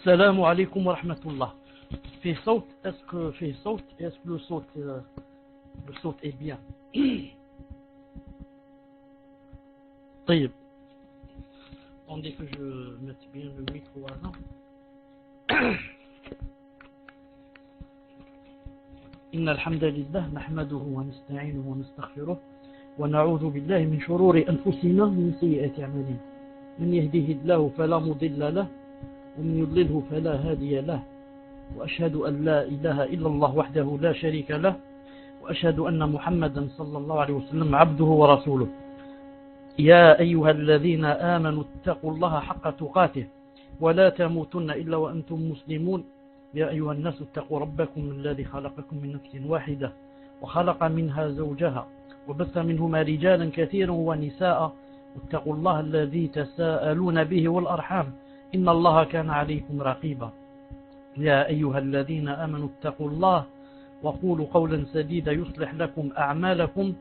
Salam alaikum wa rahmatullah. Fait saut, est-ce que fait saut, est-ce que le saut est bien? طيب. Attendez que je mette bien le micro avant. إن الحمد لله نحمده ونستعينه ونستغفره ونعوذ بالله من شرور أنفسنا ومن سيئات أعمالنا. من يهده الله فلا مضل له ومن يضلله فلا هادي له وأشهد أن لا إله إلا الله وحده لا شريك له وأشهد أن محمدا صلى الله عليه وسلم عبده ورسوله. يا أيها الذين آمنوا اتقوا الله حق تقاته ولا تموتن إلا وأنتم مسلمون. يا أيها الناس اتقوا ربكم الذي خلقكم من نفس واحدة وخلق منها زوجها وبث منهما رجالا كثيرا ونساء واتقوا الله الذي تساءلون به والأرحام إن الله كان عليكم رقيبا. يا أيها الذين آمنوا اتقوا الله وقولوا قولا سديدا يصلح لكم أعمالكم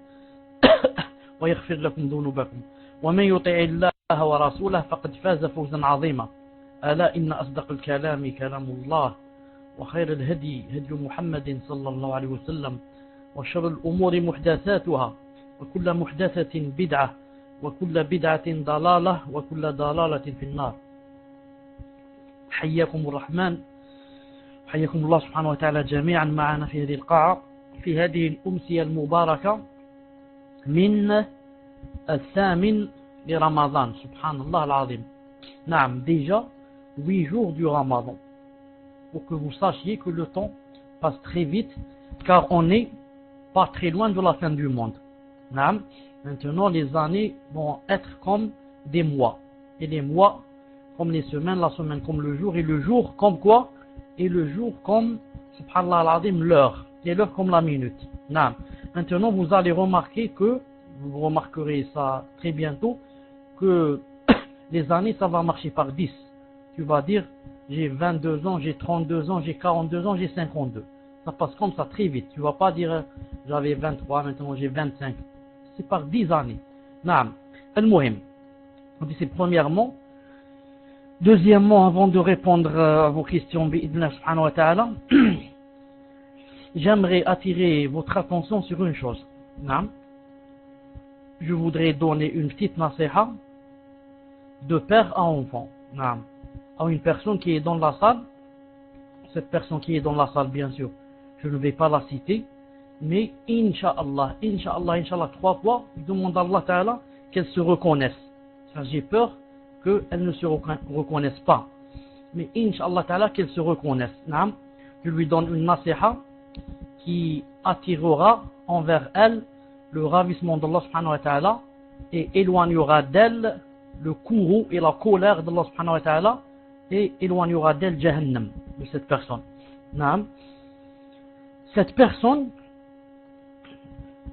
ويغفر لكم ذنوبكم ومن يطع الله ورسوله فقد فاز فوزا عظيما. ألا إن أصدق الكلام كلام الله وخير الهدي هدي محمد صلى الله عليه وسلم وشر الأمور محدثاتها وكل محدثة بدعة وكل بدعة ضلالة وكل ضلالة في النار. حياكم الرحمن حياكم الله سبحانه وتعالى جميعا معنا في هذه القاعة في هذه الأمسية المباركة من الثامن لرمضان. سبحان الله العظيم. نعم, déjà 8 jours du Ramadan. Pour que vous sachiez que le temps passe très vite, car on n'est pas très loin de la fin du monde. Naam. Maintenant, les années vont être comme des mois. Et les mois comme les semaines, la semaine comme le jour, et le jour comme quoi? Et le jour comme, subhanallah al-azim, l'heure. Et l'heure comme la minute. Naam. Maintenant, vous allez remarquer que, vous remarquerez ça très bientôt, que les années, ça va marcher par 10. Tu vas dire, j'ai 22 ans, j'ai 32 ans, j'ai 42 ans, j'ai 52. Ça passe comme ça très vite. Tu vas pas dire, j'avais 23, maintenant j'ai 25. C'est par 10 années. Naam. Al-Muhim. C'est premièrement. Deuxièmement, avant de répondre à vos questions, bi'idna subhanahu wa ta'ala, j'aimerais attirer votre attention sur une chose. Naam. Je voudrais donner une petite nasiha de père à enfant. Naam. À une personne qui est dans la salle. Cette personne qui est dans la salle, bien sûr, je ne vais pas la citer, mais Inch'Allah, Inch'Allah, Inch'Allah, 3 fois, je demande à Allah Ta'ala qu'elle se reconnaisse. J'ai peur qu'elle ne se reconnaisse pas. Mais Inch'Allah Ta'ala qu'elle se reconnaisse. Naam. Je lui donne une nasiha qui attirera envers elle le ravissement d'Allah Subhanahu wa Ta'ala et éloignera d'elle le courroux et la colère d'Allah Subhanahu wa Ta'ala et éloignera d'elle Jahannam, de cette personne. Naam. Cette personne,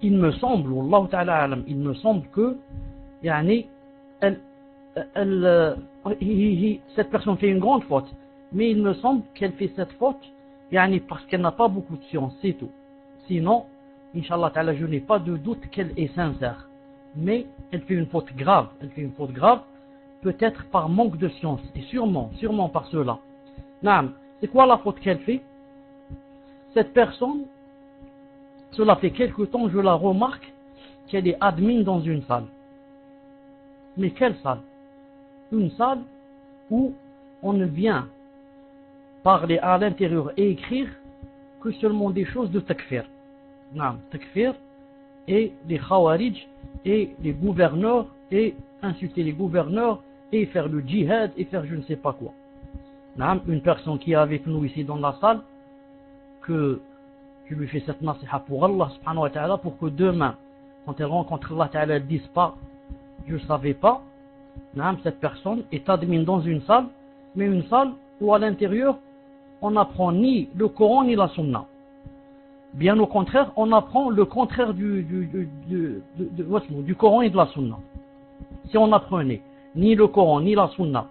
il me semble, Wallahu Ta'ala alam, il me semble que cette personne fait une grande faute, mais il me semble qu'elle fait cette faute parce qu'elle n'a pas beaucoup de science, c'est tout. Sinon, Inch'Allah Ta'ala, je n'ai pas de doute qu'elle est sincère. Mais elle fait une faute grave, peut-être par manque de science, et sûrement par cela. Naam, c'est quoi la faute qu'elle fait? Cette personne, cela fait quelque temps, je la remarque, qu'elle est admin dans une salle. Mais quelle salle? Une salle où on ne vient parler à l'intérieur et écrire que seulement des choses de takfir. Naam, takfir et les khawarij et les gouverneurs et insulter les gouverneurs et faire le djihad et faire je ne sais pas quoi. Naam, une personne qui est avec nous ici dans la salle, que je lui fais cette nasiha pour Allah subhanahu wa ta'ala, pour que demain, quand elle rencontre Allah ta'ala, elle ne dise pas je ne savais pas. Naam, cette personne est admin dans une salle, mais une salle où à l'intérieur on n'apprend ni le Coran ni la Sunna. Bien au contraire, on apprend le contraire du Coran et de la Sunna. Si on apprenait ni le Coran ni la Sunna,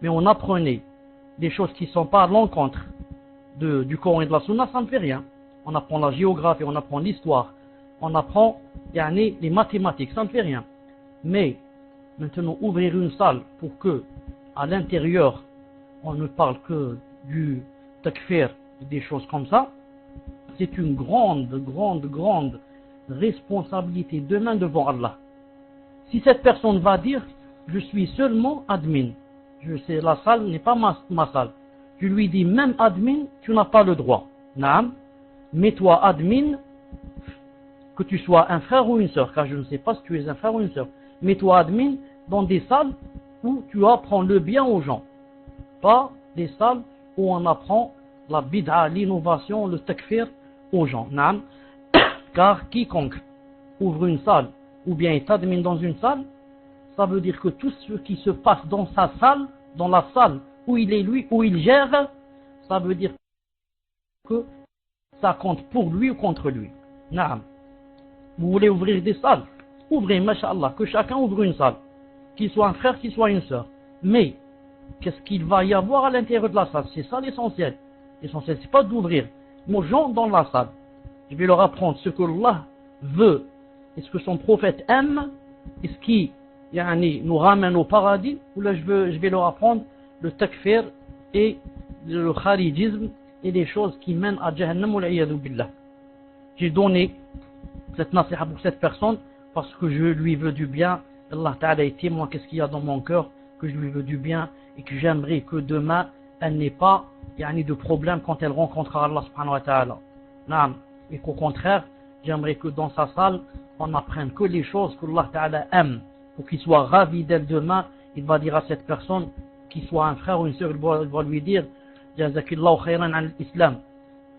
mais on apprenait des choses qui ne sont pas à l'encontre du Coran et de la Sunna, ça ne fait rien. On apprend la géographie, on apprend l'histoire, on apprend les mathématiques, ça ne fait rien. Mais maintenant, ouvrir une salle pour que, à l'intérieur, on ne parle que du takfir, des choses comme ça, c'est une grande responsabilité demain devant Allah. Si cette personne va dire, je suis seulement admin, je sais, la salle n'est pas ma salle, je lui dis, même admin, tu n'as pas le droit. Naam, mets-toi admin, que tu sois un frère ou une sœur, car je ne sais pas si tu es un frère ou une sœur. Mets-toi admin dans des salles où tu apprends le bien aux gens, pas des salles où on apprend la bid'a, l'innovation, le takfir aux gens. Naam. Car quiconque ouvre une salle ou bien est admin dans une salle, ça veut dire que tout ce qui se passe dans sa salle, dans la salle où il est lui, où il gère, ça veut dire que ça compte pour lui ou contre lui. Naam. Vous voulez ouvrir des salles? Ouvrez, masha'Allah, que chacun ouvre une salle. Qu'il soit un frère, qu'il soit une sœur. Mais, qu'est-ce qu'il va y avoir à l'intérieur de la salle? C'est ça l'essentiel. L'essentiel, c'est pas d'ouvrir nos gens dans la salle. Je vais leur apprendre ce que Allah veut et ce que son prophète aime et ce qui nous ramène au paradis. Ou là, je vais leur apprendre le takfir et le kharijisme et les choses qui mènent à Jahannam ou l'iyadhu billah. J'ai donné cette nasiha pour cette personne parce que je lui veux du bien. Allah Ta'ala est témoin qu'est-ce qu'il y a dans mon cœur, que je lui veux du bien et que j'aimerais que demain elle n'ait pas de problème quand elle rencontrera Allah subhanahu wa ta'ala. Naam. Et qu'au contraire, j'aimerais que dans sa salle, on n'apprenne que les choses que Allah Ta'ala aime. Pour qu'il soit ravi d'elle demain, il va dire à cette personne, qu'il soit un frère ou une sœur, il va lui dire, Jazakillahu khayran al islam.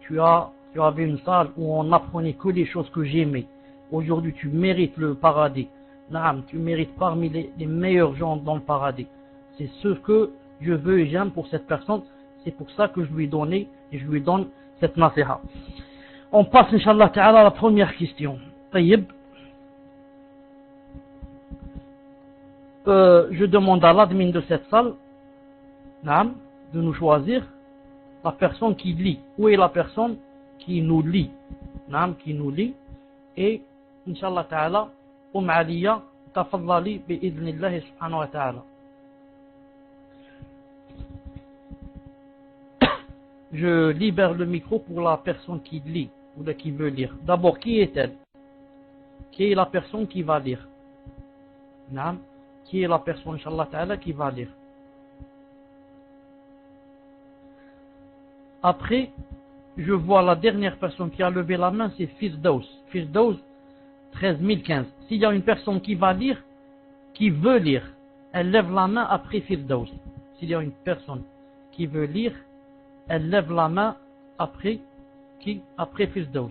Tu avais une salle où on n'apprenait que les choses que j'aimais. Aujourd'hui, tu mérites le paradis. Naam, tu mérites parmi les meilleurs gens dans le paradis. C'est ce que je veux et j'aime pour cette personne. C'est pour ça que je lui ai donné et je lui donne cette nasiha. On passe, Inch'Allah Ta'ala, à la première question. Taïb. Je demande à l'admin de cette salle, naam, de nous choisir la personne qui lit. Où est la personne qui nous lit? Naam, qui nous lit. Et, Inch'Allah Ta'ala, Aliya, tafadlali bi'idhnillahi subhanahu wa ta'ala. Je libère le micro pour la personne qui lit ou qui veut lire. D'abord, qui est-elle? Qui est la personne qui va lire? Naam. Qui est la personne, Inch'Allah Ta'ala, qui va lire? Après, je vois la dernière personne qui a levé la main, c'est Firdaus. Firdaus 13015. S'il y a une personne qui va lire, qui veut lire, elle lève la main après Firdaus. S'il y a une personne qui veut lire, elle lève la main après qui? Après Firdaus.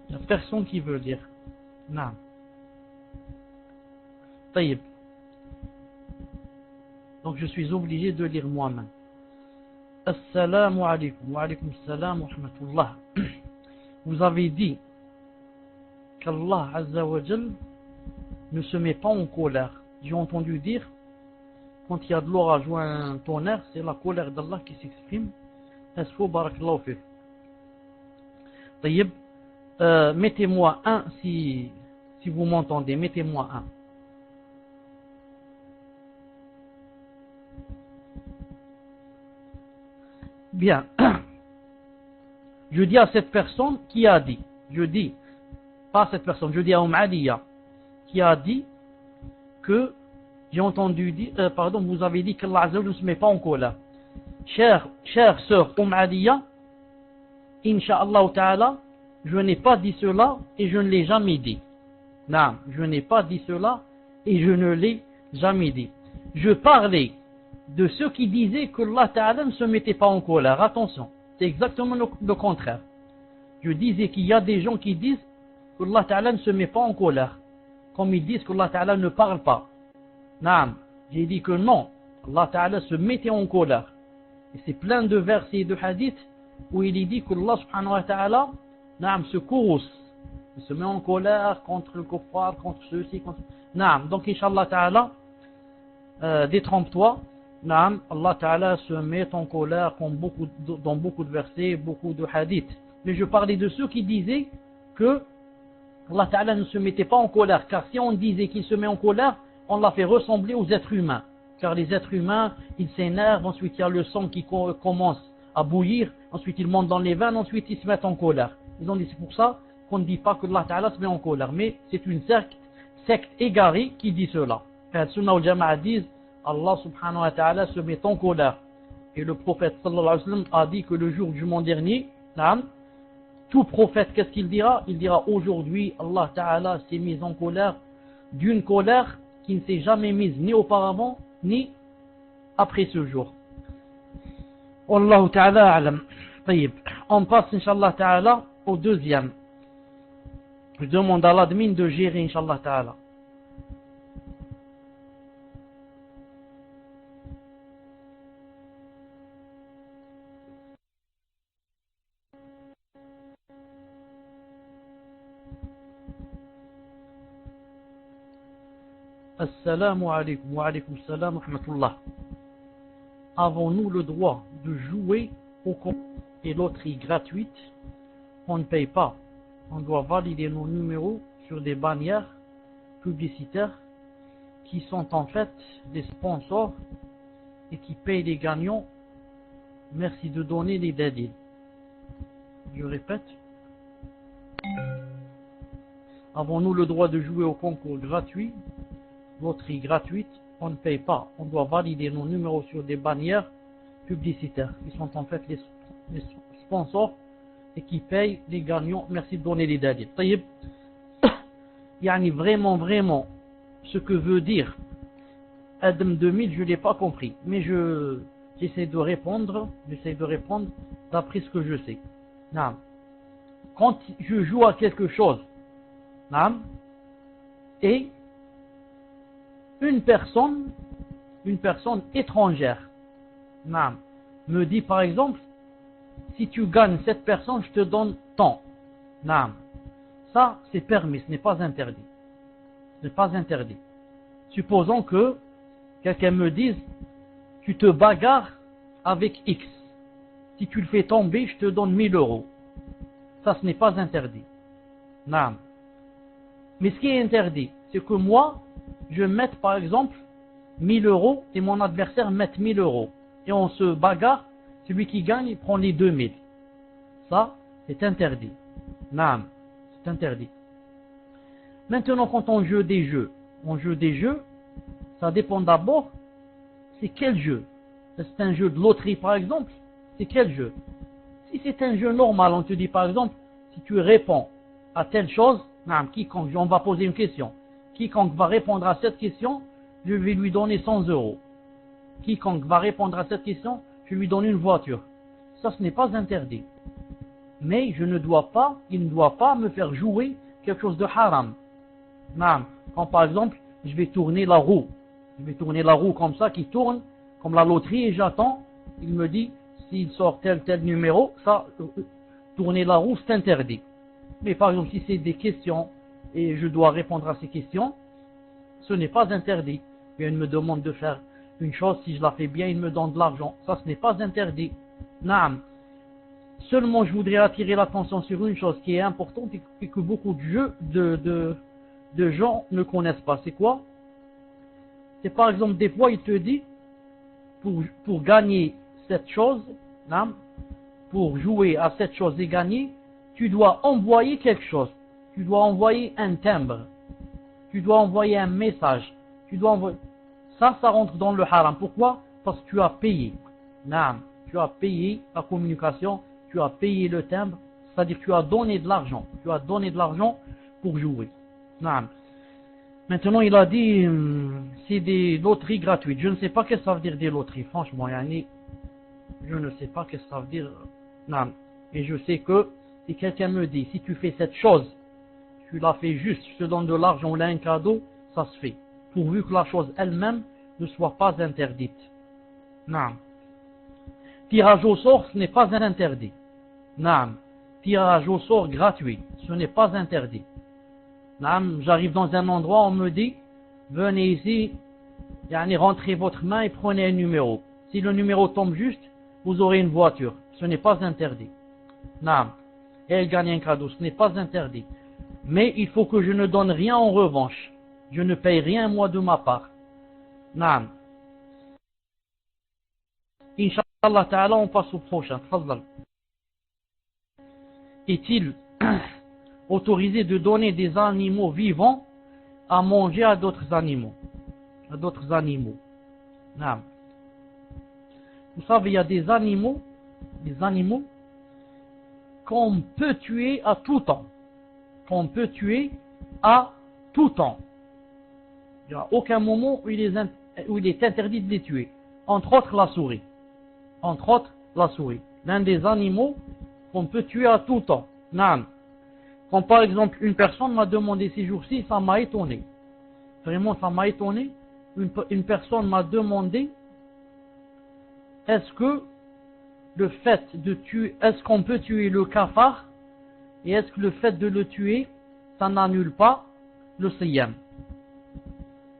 Il n'y a personne qui veut lire. Non. Taïb. Donc je suis obligé de lire moi-même. Assalamu alaikum. Wa alaikum salam wa rahmatullah. Vous avez dit qu'Allah Azza wa Jal ne se met pas en colère. J'ai entendu dire, quand il y a de l'orage ou un tonnerre, c'est la colère d'Allah qui s'exprime. Est-ce faux? Barakallahu fik. Taïb. Mettez-moi un si vous m'entendez. Mettez-moi un. Bien. Je dis à cette personne qui a dit, pas à cette personne, je dis à Aliya qui a dit que j'ai entendu dire, vous avez dit qu'Allah Azza wa Jalla ne se met pas en colère. Chère sœur Aliya, Inch'Allah Ta'ala, je n'ai pas dit cela et je ne l'ai jamais dit. Non, je n'ai pas dit cela et je ne l'ai jamais dit. Je parlais de ceux qui disaient que Allah Ta'ala ne se mettait pas en colère. Attention, c'est exactement le contraire. Je disais qu'il y a des gens qui disent que Allah Ta'ala ne se met pas en colère. Comme ils disent que Allah Ta'ala ne parle pas. Naam, j'ai dit que non, Allah Ta'ala se mettait en colère. Et c'est plein de versets et de hadiths où il est dit que Allah Subhanahu wa Ta'ala Naam, se courrouce. Il se met en colère contre le kuffar, contre ceux-ci, contre... Naam, donc Inch'Allah Ta'ala, détrompe-toi. Naam, Allah Ta'ala se met en colère comme dans beaucoup de versets, beaucoup de hadiths. Mais je parlais de ceux qui disaient que Allah Ta'ala ne se mettait pas en colère. Car si on disait qu'il se met en colère, on l'a fait ressembler aux êtres humains. Car les êtres humains, ils s'énervent, ensuite il y a le sang qui commence à bouillir, ensuite ils montent dans les veines, ensuite ils se mettent en colère. Ils ont dit c'est pour ça qu'on ne dit pas que Allah Ta'ala se met en colère. Mais c'est une secte égarée qui dit cela. Car Sunnah al Jama'a disent Allah subhanahu wa ta'ala se met en colère. Et le prophète sallallahu alayhi wa sallam a dit que le jour du jugement dernier, tout prophète, qu'est-ce qu'il dira? Il dira aujourd'hui Allah ta'ala s'est mis en colère d'une colère qui ne s'est jamais mise ni auparavant ni après ce jour. Wallahu ta'ala a'lam. طيب. On passe inshallah ta'ala au deuxième. Je demande à l'admin de gérer inshallah ta'ala. Assalamu alaikum wa alaikum salam wa rahmatullah. Avons-nous le droit de jouer au compte et loterie gratuite? On ne paye pas. On doit valider nos numéros sur des bannières publicitaires qui sont en fait des sponsors et qui payent les gagnants. Merci de donner les dalils. Je répète. Avons-nous le droit de jouer au concours gratuit? Loterie gratuite, on ne paye pas. On doit valider nos numéros sur des bannières publicitaires qui sont en fait les sponsors et qui payent les gagnants. Merci de donner les dalils. طيب. Yani vraiment, ce que veut dire Adam 2000, je ne l'ai pas compris. Mais j'essaie de répondre d'après ce que je sais. Non. Quand je joue à quelque chose, non, et une personne étrangère, non, me dit par exemple, si tu gagnes cette personne, je te donne tant. Non. Ça, c'est permis, ce n'est pas interdit. Ce n'est pas interdit. Supposons que quelqu'un me dise, tu te bagarres avec X. Si tu le fais tomber, je te donne 1000 euros. Ça, ce n'est pas interdit. Non. Mais ce qui est interdit, c'est que moi, je mette par exemple 1000 euros et mon adversaire mette 1000 euros. Et on se bagarre, celui qui gagne, il prend les 2000. Ça, c'est interdit. Non. C'est interdit. Maintenant, quand on joue des jeux, ça dépend d'abord, c'est quel jeu. C'est un jeu de loterie par exemple, c'est quel jeu. Si c'est un jeu normal, on te dit par exemple, si tu réponds à telle chose, quiconque, on va poser une question. Quiconque va répondre à cette question, je vais lui donner 100 euros. Quiconque va répondre à cette question, je lui donne une voiture. Ça, ce n'est pas interdit. Mais il ne doit pas me faire jouer quelque chose de haram. Quand par exemple, je vais tourner la roue. Je vais tourner la roue comme ça, qui tourne, comme la loterie, et j'attends. Il me dit, s'il sort tel numéro, ça, tourner la roue, c'est interdit. Mais par exemple, si c'est des questions, et je dois répondre à ces questions, ce n'est pas interdit. Il me demande de faire une chose, si je la fais bien, il me donne de l'argent. Ça, ce n'est pas interdit. Naam. Seulement, je voudrais attirer l'attention sur une chose qui est importante et que beaucoup de gens ne connaissent pas. C'est quoi? C'est par exemple, des fois, il te dit, pour gagner cette chose, pour jouer à cette chose et gagner, tu dois envoyer quelque chose. Tu dois envoyer un timbre. Tu dois envoyer un message. Ça rentre dans le haram. Pourquoi? Parce que tu as payé. Tu as payé la communication. Tu as payé le timbre, c'est-à-dire que tu as donné de l'argent. Tu as donné de l'argent pour jouer. Maintenant, il a dit, c'est des loteries gratuites. Je ne sais pas ce que ça veut dire des loteries. Franchement, je ne sais pas ce que ça veut dire. Et je sais que si quelqu'un me dit, si tu fais cette chose, tu l'as fait juste, je te donne de l'argent ou là un cadeau, ça se fait. Pourvu que la chose elle-même ne soit pas interdite. Tirage au sort, ce n'est pas interdit. Tirage au sort gratuit, ce n'est pas interdit. J'arrive dans un endroit, on me dit, venez ici, Yani, rentrez votre main et prenez un numéro. Si le numéro tombe juste, vous aurez une voiture. Ce n'est pas interdit. Naam. Et elle gagne un cadeau. Ce n'est pas interdit. Mais il faut que je ne donne rien en revanche. Je ne paye rien moi de ma part. Naam. Inch'Allah ta'ala, on passe au prochain. Tfadal. Est-il autorisé de donner des animaux vivants à manger à d'autres animaux? À d'autres animaux. Naam. Vous savez, il y a des animaux qu'on peut tuer à tout temps. Qu'on peut tuer à tout temps. Il n'y a aucun moment où il est interdit de les tuer. Entre autres, la souris. Entre autres, la souris. L'un des animaux qu'on peut tuer à tout temps. Naam. Quand par exemple, une personne m'a demandé ces jours-ci, ça m'a étonné. Vraiment, ça m'a étonné. Une personne m'a demandé, est-ce que le fait de tuer, est-ce qu'on peut tuer le cafard, et est-ce que le fait de le tuer, ça n'annule pas le siyam?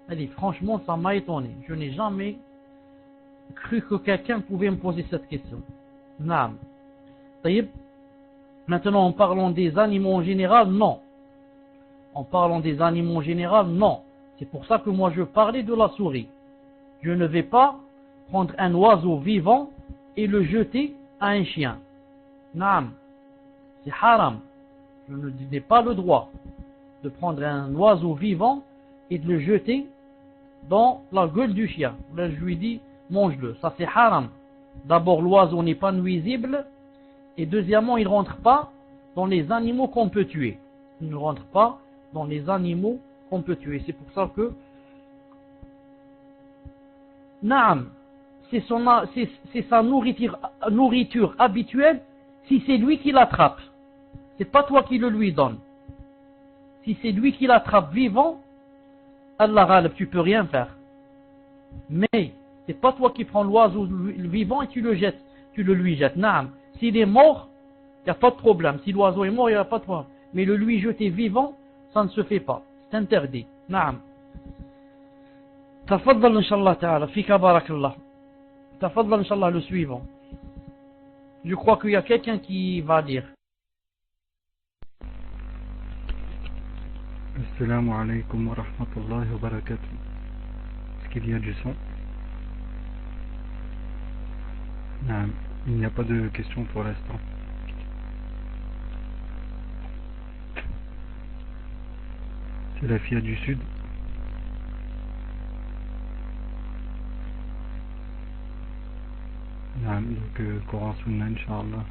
Allez, franchement, ça m'a étonné. Je n'ai jamais cru que quelqu'un pouvait me poser cette question. Naam. Taïb. Maintenant, en parlant des animaux en général, non. En parlant des animaux en général, non. C'est pour ça que moi je parlais de la souris. Je ne vais pas prendre un oiseau vivant et le jeter à un chien. Naam. C'est haram. Je n'ai pas le droit de prendre un oiseau vivant et de le jeter dans la gueule du chien. Là, je lui dis, mange-le. Ça, c'est haram. D'abord, l'oiseau n'est pas nuisible. Et deuxièmement, il ne rentre pas dans les animaux qu'on peut tuer. Il ne rentre pas dans les animaux qu'on peut tuer. C'est pour ça que, naam, c'est sa nourriture habituelle si c'est lui qui l'attrape. C'est pas toi qui le lui donne. Si c'est lui qui l'attrape vivant, Allah ghalib, tu peux rien faire. Mais c'est pas toi qui prends l'oiseau vivant et tu le jettes, tu le lui jettes. Naam. S'il est mort, il n'y a pas de problème. Si l'oiseau est mort, il n'y a pas de problème. Mais le lui jeter vivant, ça ne se fait pas. C'est interdit. Naam. Tafaddal inshallah ta'ala. Fika barakallah. Tafaddal inshallah le suivant. Je crois qu'il y a quelqu'un qui va lire. Assalamu alaikum wa rahmatullahi wa barakatuh. Est-ce qu'il y a du son? Non, il n'y a pas de questions pour l'instant. C'est la FIA du Sud. Non, donc Coran Sunna, Inch'Allah.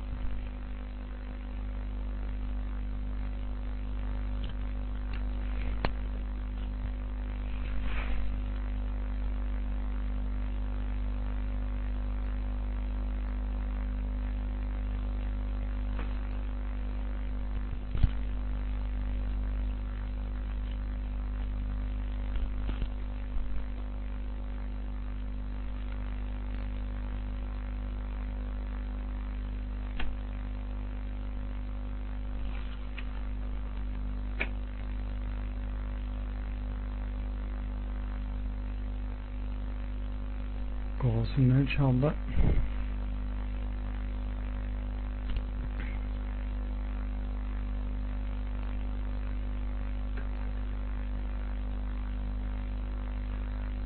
Coran Sunna, Inch'Allah.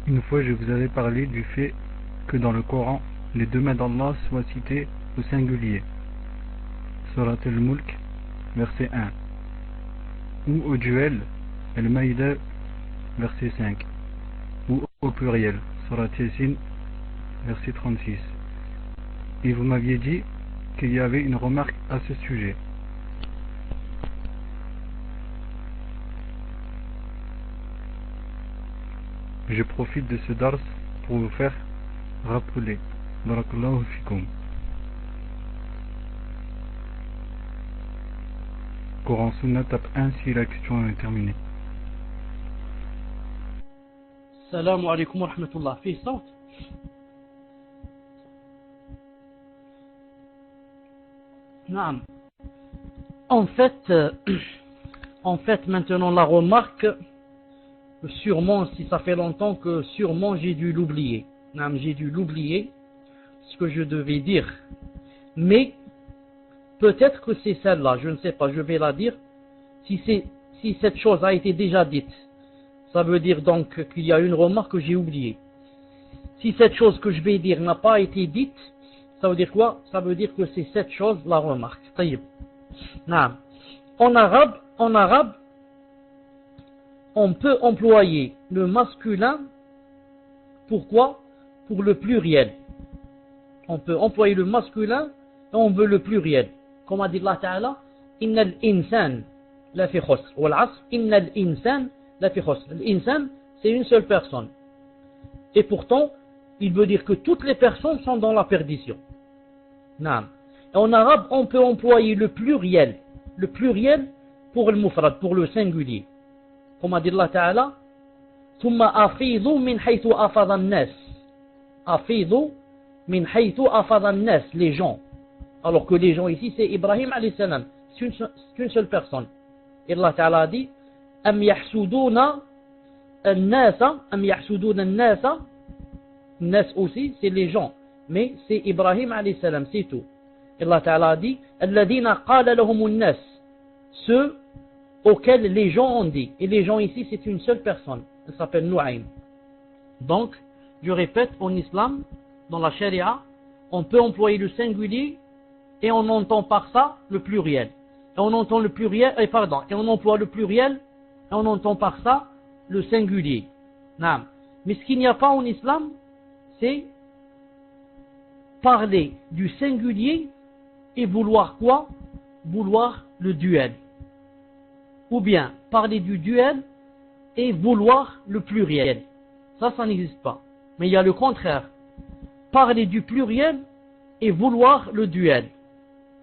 Une fois, je vous avais parlé du fait que dans le Coran, les deux mains d'Allah soient citées au singulier. Surat al-Mulk, verset 1. Ou au duel, Al-Maïda, verset 5. Ou au pluriel, Surat Yasin, verset 36. Et vous m'aviez dit qu'il y avait une remarque à ce sujet. Je profite de ce dars pour vous faire rappeler. Barakallahu fikum. Coran Sunna tape 1 si la question est terminée. Salam alaikum wa rahmatullah. Fi sawt. Naam. En fait, maintenant la remarque, que sûrement, si ça fait longtemps, que sûrement j'ai dû l'oublier. J'ai dû l'oublier, ce que je devais dire. Mais, peut-être que c'est celle-là, je ne sais pas, je vais la dire. Si cette chose a été déjà dite, ça veut dire donc qu'il y a une remarque que j'ai oubliée. Si cette chose que je vais dire n'a pas été dite, ça veut dire quoi? Ça veut dire que c'est cette chose la remarque. Taïb. En arabe, on peut employer le masculin. Pourquoi? Pour le pluriel. On peut employer le masculin et on veut le pluriel. Comme a dit Allah Ta'ala, Innal insan la fi khusr. Wal asr, innal insan la fi khusr. L'insan, c'est une seule personne. Et pourtant, il veut dire que toutes les personnes sont dans la perdition. Et en arabe, on peut employer le pluriel pour le mufrad, pour le singulier. Comme a dit Allah Ta'ala, ثم أفيضوا من حيث أفاض الناس. أفيضوا من حيث أفاض الناس, les gens. Alors que les gens ici, c'est Ibrahim alayhi salam. C'est une seule personne. Et Allah Ta'ala dit, أم يحسدون الناس, أم يحسدون الناس. Nas aussi, c'est les gens. Mais c'est Ibrahim alayhi salam, c'est tout. Et Allah Ta'ala dit, الذين قال لهم الناس. Ceux auxquels les gens ont dit. Et les gens ici, c'est une seule personne. Elle s'appelle Nu'aym. Donc, je répète, en islam, dans la charia, on peut employer le singulier et on entend par ça le pluriel. Et on entend le pluriel, et on emploie le pluriel et on entend par ça le singulier. Mais ce qu'il n'y a pas en islam, c'est parler du singulier et vouloir quoi? Vouloir le duel. Ou bien parler du duel et vouloir le pluriel. Ça n'existe pas. Mais il y a le contraire. Parler du pluriel et vouloir le duel.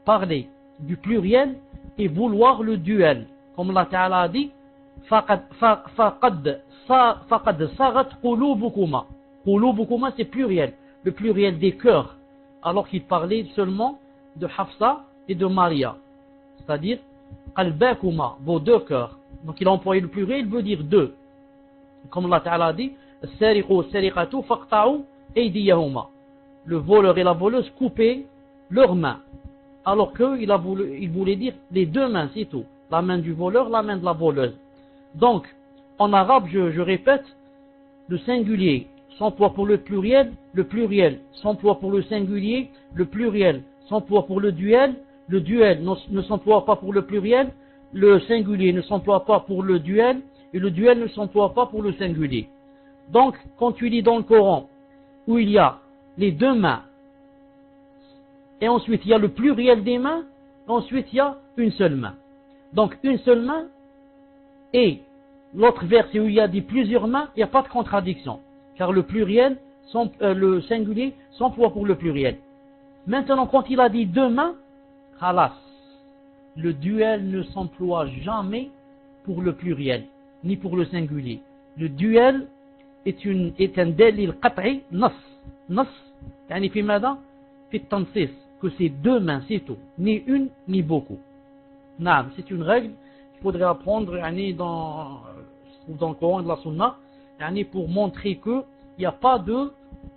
Parler du pluriel et vouloir le duel. Comme Allah Ta'ala a dit, فَقَدْ صَغَتْ قُلُوبُكُمَا. Qulubukuma, c'est pluriel. Le pluriel des cœurs. Alors qu'il parlait seulement de Hafsa et de Maria. C'est-à-dire, qalbakuma, vos deux cœurs. Donc il a employé le pluriel, il veut dire deux. Comme Allah Ta'ala dit, le voleur et la voleuse coupaient leurs mains. Alors qu'il voulait dire les deux mains, c'est tout. La main du voleur, la main de la voleuse. Donc, en arabe, je répète, le singulier s'emploie pour le pluriel s'emploie pour le singulier, le pluriel s'emploie pour le duel ne s'emploie pas pour le pluriel, le singulier ne s'emploie pas pour le duel, et le duel ne s'emploie pas pour le singulier. Donc, quand tu lis dans le Coran, où il y a les deux mains, et ensuite il y a le pluriel des mains, ensuite il y a une seule main. Donc, une seule main, et l'autre verset où il y a dit plusieurs mains, il n'y a pas de contradiction. Car le pluriel, le singulier, s'emploie pour le pluriel. Maintenant, quand il a dit deux mains, khalas, le duel ne s'emploie jamais pour le pluriel, ni pour le singulier. Le duel est un dalil qat'i, nas. Nas, yani fi mada? Fi tansis, que c'est deux mains, c'est tout. Ni une, ni beaucoup. Naam, c'est une règle qu'il faudrait apprendre dans le Coran et de la Sunna, pour montrer que il n'y a pas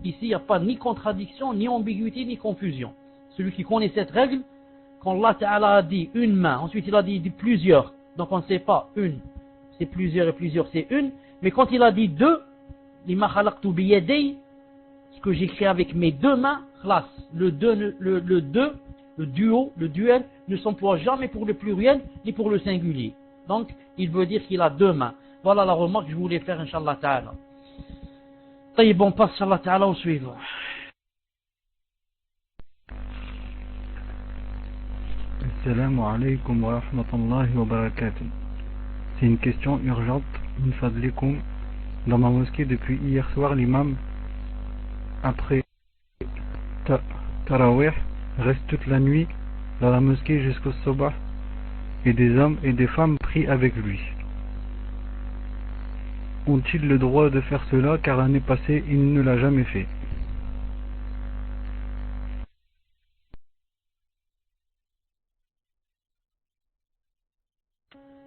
ici il n'y a pas ni contradiction, ni ambiguïté, ni confusion. Celui qui connaît cette règle, quand Allah Ta'ala a dit une main, ensuite il a dit plusieurs, donc on ne sait pas une, c'est plusieurs et plusieurs c'est une, mais quand il a dit deux, lima khalaqtu biyadai, ce que j'écris avec mes deux mains, khlas, le duel ne s'emploie jamais pour le pluriel ni pour le singulier. Donc il veut dire qu'il a deux mains. Voilà la remarque que je voulais faire, Inch'Allah Ta'ala. طيب, on passe, Inch'Allah Ta'ala, au suivant. Assalamu alaikum wa rahmatullahi wa barakatuh. C'est une question urgente, min fadlikum. Dans ma mosquée, depuis hier soir, l'imam, après Tarawih, reste toute la nuit dans la mosquée jusqu'au Sabah, et des hommes et des femmes prient avec lui. Ont-ils le droit de faire cela car l'année passée il ne l'a jamais fait?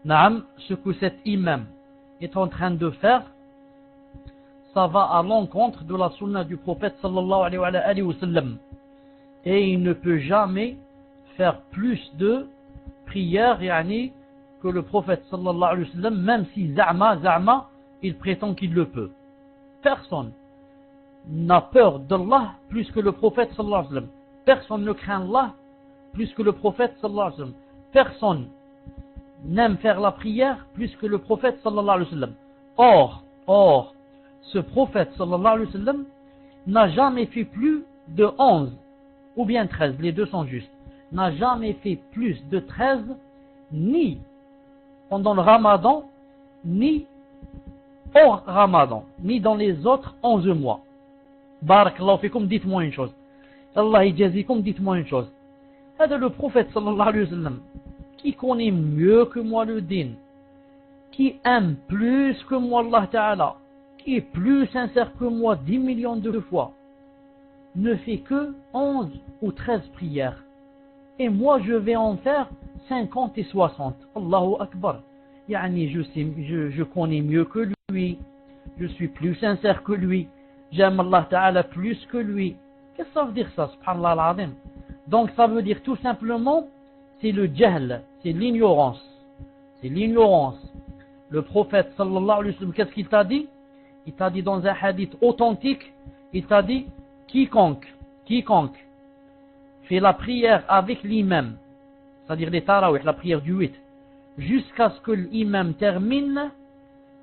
Naam, ce que cet imam est en train de faire, ça va à l'encontre de la sunna du prophète sallallahu alayhi wa sallam. Et il ne peut jamais faire plus de prières yani, que le prophète sallallahu alayhi wa sallam, même si za'ma, il prétend qu'il le peut. Personne n'a peur d'Allah plus que le prophète sallallahu alayhi wa sallam. Personne ne craint Allah plus que le prophète sallallahu alayhi wa sallam. Personne n'aime faire la prière plus que le prophète sallallahu alayhi wa sallam. Or, ce prophète sallallahu alayhi wa sallam n'a jamais fait plus de 11 ou bien 13, les deux sont justes. N'a jamais fait plus de 13 ni pendant le Ramadan, ni hors Ramadan, ni dans les autres 11 mois. Barakallahu fikum, dites-moi une chose. Allah yajazikum, dites-moi une chose. C'est le prophète sallallahu alayhi wa sallam qui connaît mieux que moi le din, qui aime plus que moi Allah Ta'ala, qui est plus sincère que moi 10 millions de fois, ne fait que 11 ou 13 prières. Et moi je vais en faire 50 et 60. Allahu Akbar. Yani je connais mieux que lui, je suis plus sincère que lui, j'aime Allah Ta'ala plus que lui. Qu'est-ce que ça veut dire ça, subhanallah al-azim? Donc ça veut dire tout simplement, c'est le jahl, c'est l'ignorance. C'est l'ignorance. Le prophète sallallahu alayhi wa sallam, qu'est-ce qu'il t'a dit? Il t'a dit dans un hadith authentique, il t'a dit, quiconque fait la prière avec l'imam, c'est-à-dire les tarawih, la prière du 8, jusqu'à ce que l'imam termine,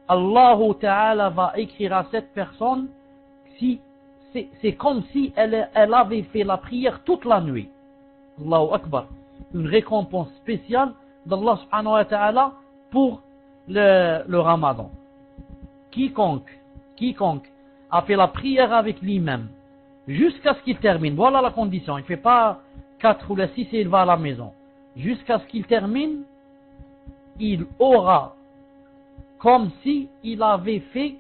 Allah Ta'ala va écrire à cette personne, si c'est comme si elle avait fait la prière toute la nuit. Allahu Akbar. Une récompense spéciale d'Allah subhanahu wa ta'ala pour le Ramadan. Quiconque a fait la prière avec lui-même jusqu'à ce qu'il termine, voilà la condition. Il ne fait pas 4 ou 6 et il va à la maison. Jusqu'à ce qu'il termine, il aura comme si il avait fait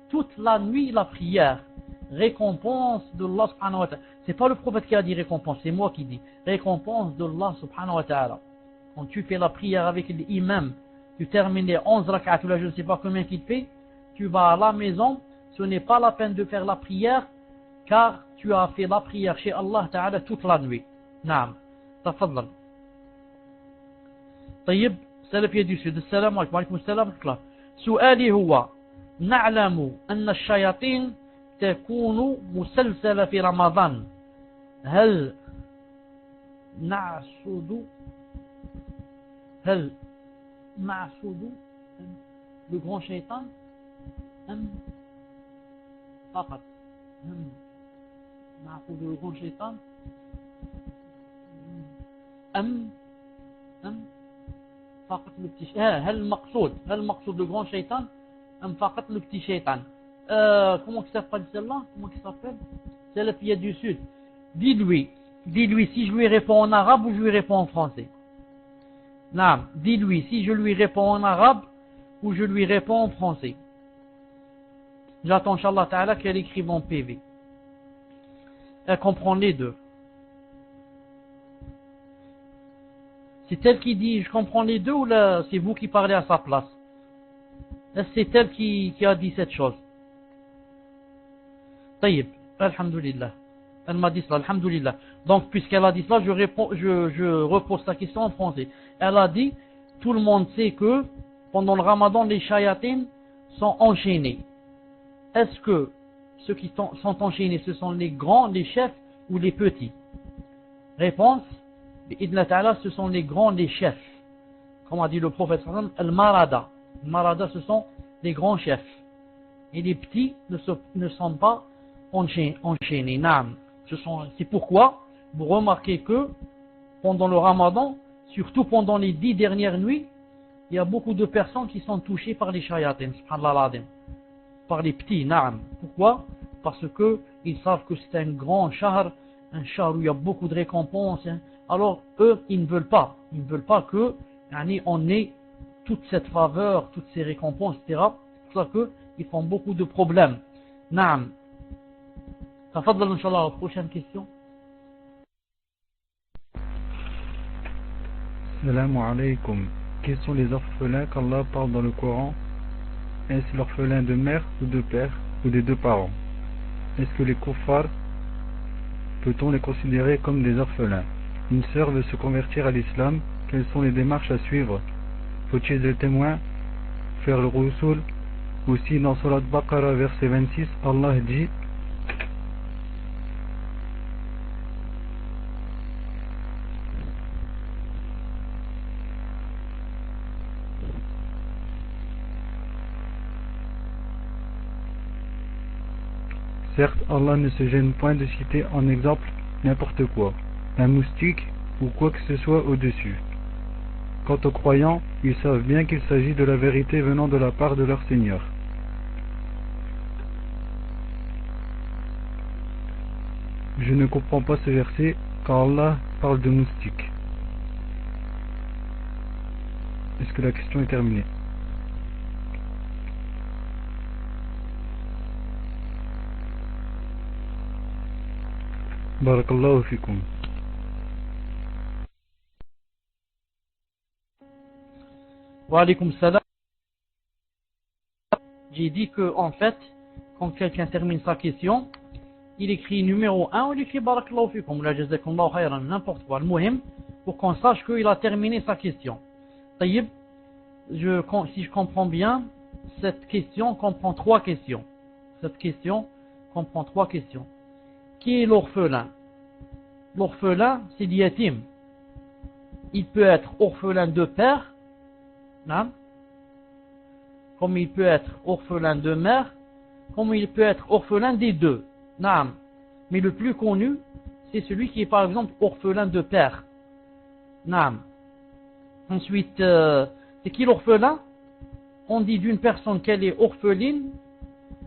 toute la nuit la prière. Récompense de Allah subhanahu wa ta'ala. C'est pas le prophète qui a dit récompense, c'est moi qui dis. Récompense de Allah subhanahu wa ta'ala. Quand tu fais la prière avec l'imam, tu termines les 11 rak'at ou là je ne sais pas combien qu'il fait, tu vas à la maison, ce n'est pas la peine de faire la prière, car tu as fait la prière chez Allah ta'ala toute la nuit. Naam. Tafadhal. طيب سلف يدي سيد السلام عليكم وعليكم السلام ورحمة الله. سؤالي هو نعلم أن الشياطين تكون مسلسلة في رمضان، هل نعصد le grand shaitan أم فقط نعصد le grand shaitan أم فقط le petit هل مقصود le grand shaitan أم فقط le petit shaitan. Comment il s'appelle celle-là? Comment il s'appelle? C'est la fille du Sud. Dis-lui si je lui réponds en arabe ou je lui réponds en français. Non, dis-lui si je lui réponds en arabe ou je lui réponds en français. J'attends, Inch'Allah Ta'ala, qu'elle écrive mon PV. Elle comprend les deux. C'est elle qui dit je comprends les deux ou là c'est vous qui parlez à sa place? C'est elle qui a dit cette chose. Taïb, alhamdulillah. Elle m'a dit cela, alhamdulillah. Donc, puisqu'elle a dit cela, je repose la question en français. Elle a dit, tout le monde sait que, pendant le Ramadan, les shayatines sont enchaînés. Est-ce que ceux qui sont enchaînés, ce sont les grands, les chefs ou les petits? Réponse, bi'idna ta'ala, ce sont les grands, les chefs. Comme a dit le prophète sallallahu alayhi wa sallam, al-marada. Marada, ce sont les grands chefs. Et les petits ne sont pas enchaînés. Naam. C'est pourquoi vous remarquez que pendant le Ramadan, surtout pendant les 10 dernières nuits, il y a beaucoup de personnes qui sont touchées par les shayatines, subhanallah al-azim, par les petits. Naam. Pourquoi? Parce que ils savent que c'est un grand shahr, un shahr où il y a beaucoup de récompenses. Alors eux, ils ne veulent pas que on ait toute cette faveur, toutes ces récompenses, etc. C'est pour ça qu'ils font beaucoup de problèmes. Naam. Tafadhal, Inch'Allah, prochaine question. Salam alaykoum. Quels sont les orphelins qu'Allah parle dans le Coran est-ce l'orphelin de mère ou de père ou des deux parents? Est-ce que les kuffars, peut-on les considérer comme des orphelins? Une sœur veut se convertir à l'islam, quelles sont les démarches à suivre? Faut-il des témoins? Faire le rusul? Aussi dans Surat Baqarah verset 26, Allah dit: certes, Allah ne se gêne point de citer en exemple n'importe quoi, un moustique ou quoi que ce soit au-dessus. Quant aux croyants, ils savent bien qu'il s'agit de la vérité venant de la part de leur Seigneur. Je ne comprends pas ce verset quand Allah parle de moustiques. Est-ce que la question est terminée? Barakallahu fikum. Wa alaykoum salam. J'ai dit que, en fait, quand quelqu'un termine sa question, il écrit numéro 1 ou il écrit Barakallahu fikum, la jazakumullahu khayran, n'importe quoi. Le muhim, pour qu'on sache qu'il a terminé sa question. Taïb, si je comprends bien, cette question comprend 3 questions. Cette question comprend 3 questions. Qui est l'orphelin? L'orphelin, c'est l'yatim. Il peut être orphelin de père, non? Comme il peut être orphelin de mère, comme il peut être orphelin des deux. Non. Mais le plus connu, c'est celui qui est par exemple orphelin de père. Non. Ensuite, c'est qui l'orphelin? On dit d'une personne qu'elle est orpheline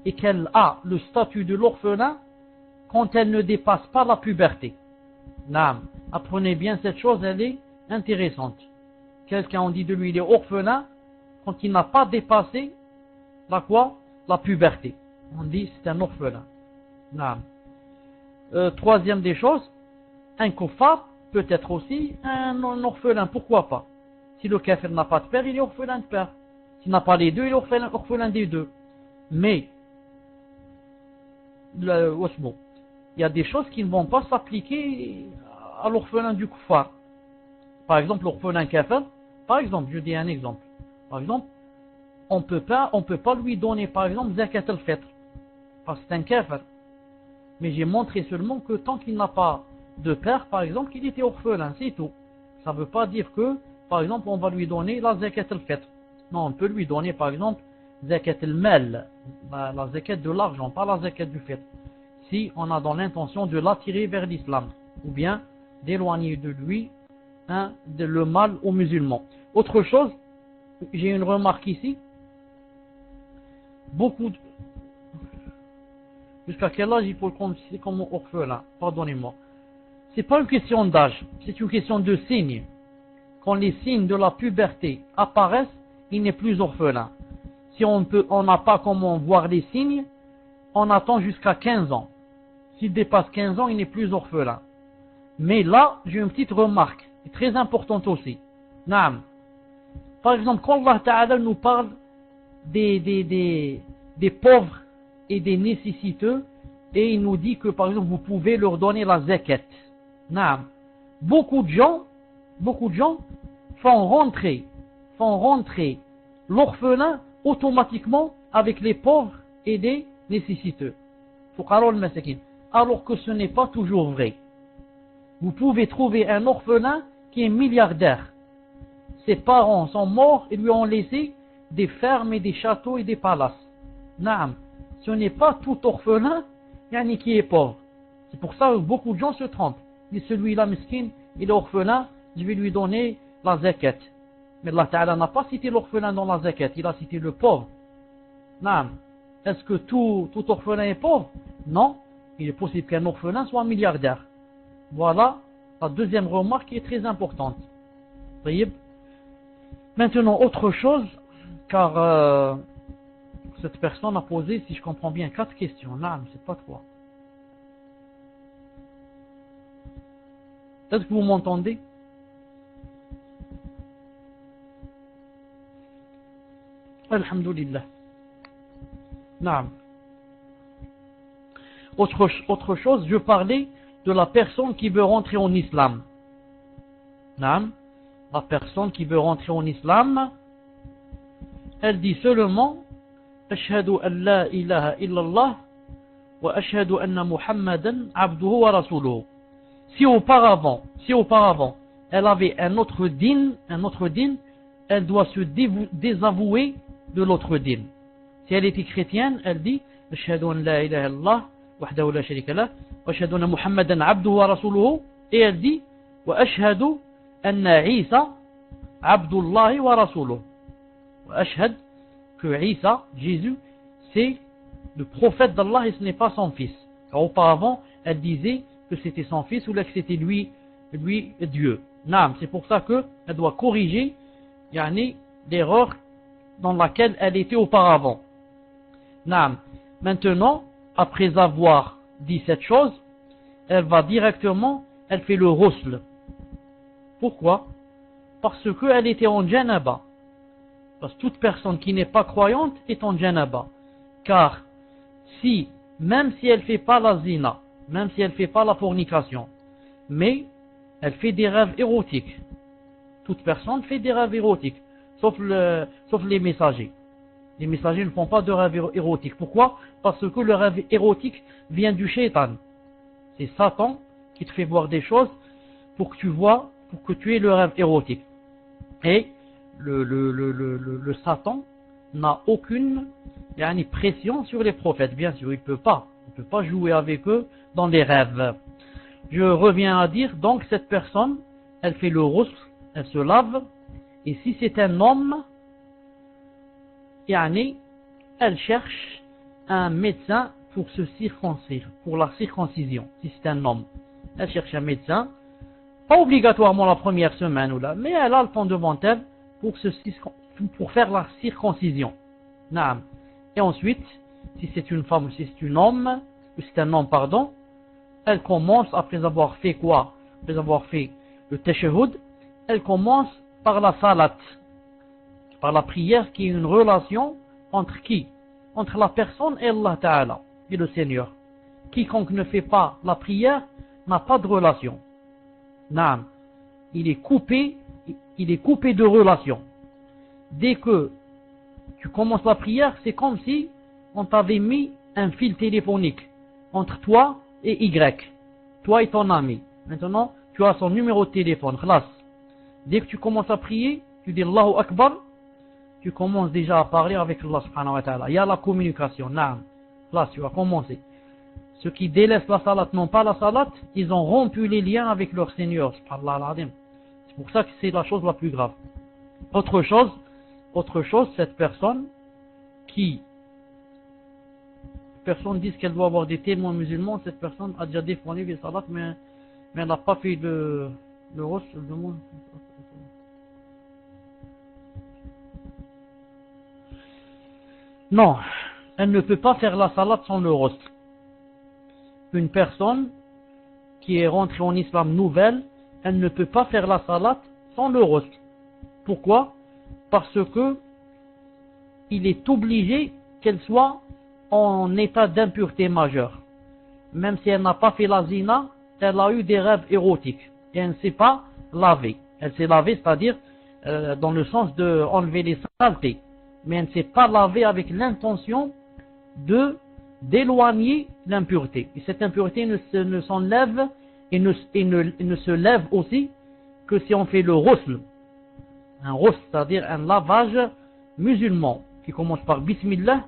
et qu'elle a le statut de l'orphelin quand elle ne dépasse pas la puberté. Non. Apprenez bien cette chose, elle est intéressante. Quelqu'un, on dit de lui, il est orphelin quand il n'a pas dépassé la quoi? La puberté. On dit c'est un orphelin. Non. Troisième des choses, un kuffar peut être aussi un orphelin. Pourquoi pas? Si le kafir n'a pas de père, il est orphelin de père. S'il n'a pas les deux, il est orphelin des deux. Mais, il y a des choses qui ne vont pas s'appliquer à l'orphelin du kuffar. Par exemple, l'orphelin kafir, par exemple, je dis un exemple. Par exemple, on peut pas lui donner, par exemple, zakat al-fitr, parce que c'est un kafir. Mais j'ai montré seulement que tant qu'il n'a pas de père, par exemple, qu'il était orphelin, c'est tout. Ça ne veut pas dire que, par exemple, on va lui donner la zakat al-fitr. Non, on peut lui donner, par exemple, zakat al-mal, la zakat de l'argent, pas la zakat du fitr. Si on a dans l'intention de l'attirer vers l'islam, ou bien d'éloigner de lui le mal aux musulmans. Autre chose, j'ai une remarque ici. Jusqu'à quel âge il faut le considérer comme orphelin? Pardonnez-moi. C'est pas une question d'âge, c'est une question de signes. Quand les signes de la puberté apparaissent, il n'est plus orphelin. Si on n'a pas comment voir les signes, on attend jusqu'à 15 ans. S'il dépasse 15 ans, il n'est plus orphelin. Mais là, j'ai une petite remarque, très importante aussi. Naam. Par exemple, quand Allah Ta'ala nous parle des pauvres et des nécessiteux, et il nous dit que par exemple vous pouvez leur donner la zakat. Naam. Beaucoup de gens font rentrer l'orphelin automatiquement avec les pauvres et des nécessiteux. Alors que ce n'est pas toujours vrai. Vous pouvez trouver un orphelin qui est milliardaire. Ses parents sont morts et lui ont laissé des fermes et des châteaux et des palaces. Naam. Ce n'est pas tout orphelin qui est pauvre. C'est pour ça que beaucoup de gens se trompent. Ils disent celui-là, miskin, il est orphelin, je vais lui donner la zakat. Mais Allah Ta'ala n'a pas cité l'orphelin dans la zakat, il a cité le pauvre. Naam. Est-ce que tout orphelin est pauvre? Non. Il est possible qu'un orphelin soit milliardaire. Voilà la deuxième remarque qui est très importante. Maintenant, autre chose, car cette personne a posé, si je comprends bien, 4 questions. Non, c'est pas 3. Est-ce que vous m'entendez? Alhamdulillah. Naam. Autre chose, je parlais de la personne qui veut rentrer en islam. Naam. La personne qui veut rentrer en islam, elle dit seulement Ashhadu an la ilaha illallah wa ashhadu anna Muhammadan abduhu wa rasuluhu. Si auparavant, elle avait un autre din, elle doit se désavouer de l'autre din. Si elle était chrétienne, elle dit Ashhadu an la ilaha illallah wahdahu la sharika lah wa ashhadu anna Muhammadan abduhu wa rasuluhu, et elle dit wa ashhadu anna Isa abdullahi wa rasuluhu. Wa ashhad que Isa, Jésus, c'est le prophète d'Allah et ce n'est pas son fils. Car auparavant, elle disait que c'était son fils ou là que c'était lui Dieu. Naam, c'est pour ça qu'elle doit corriger l'erreur dans laquelle elle était auparavant. Naam. Maintenant, après avoir dit cette chose, elle va directement, elle fait le ghusl. Pourquoi? Parce qu'elle était en janaba. Parce que toute personne qui n'est pas croyante est en janaba. Car même si elle ne fait pas la zina, même si elle ne fait pas la fornication, mais elle fait des rêves érotiques. Toute personne fait des rêves érotiques, sauf les messagers. Les messagers ne font pas de rêves érotiques. Pourquoi? Parce que le rêve érotique vient du shaitan. C'est Satan qui te fait voir des choses pour que tu vois, pour que tu aies le rêve érotique. Et le Satan n'a aucune pression sur les prophètes. Bien sûr, il ne peut pas jouer avec eux dans les rêves. Je reviens à dire, donc cette personne, elle fait le ghusl, elle se lave, et si c'est un homme, elle cherche un médecin pour se circoncire, pour la circoncision, si c'est un homme. Elle cherche un médecin, pas obligatoirement la première semaine, mais elle a le temps devant elle pour faire la circoncision. Naam. Et ensuite, si c'est une femme ou si c'est un homme, elle commence, après avoir fait quoi? Après avoir fait le tashahhud, elle commence par la salat, par la prière qui est une relation entre qui? Entre la personne et Allah Ta'ala, et le Seigneur. Quiconque ne fait pas la prière n'a pas de relation. Naam. Il est coupé de relation. Dès que tu commences la prière, c'est comme si on t'avait mis un fil téléphonique entre toi et Y, toi et ton ami. Maintenant, tu as son numéro de téléphone, khlas. Dès que tu commences à prier, tu dis Allahu Akbar, tu commences déjà à parler avec Allah subhanahu wa ta'ala. Il y a la communication, naam. Khlas, tu vas commencer. Ceux qui délaissent la salat, n'ont pas la salat, ils ont rompu les liens avec leur Seigneur, subhanallah al-azim. C'est pour ça que c'est la chose la plus grave. Autre chose, cette personne dit qu'elle doit avoir des témoins musulmans, cette personne a déjà défendu les salats, mais elle n'a pas fait le ghusl de moi. Non, elle ne peut pas faire la salat sans le ghusl. Une personne qui est rentrée en islam nouvelle, elle ne peut pas faire la salat sans le ghusl. Pourquoi? Parce que il est obligé qu'elle soit en état d'impureté majeure. Même si elle n'a pas fait la zina, elle a eu des rêves érotiques. Et elle ne s'est pas lavée. Elle s'est lavée, c'est-à-dire dans le sens de enlever les saletés. Mais elle ne s'est pas lavée avec l'intention d'éloigner l'impureté. Et cette impureté ne s'enlève et ne se lève aussi que si on fait le ghusl. Un ghusl, c'est-à-dire un lavage musulman qui commence par Bismillah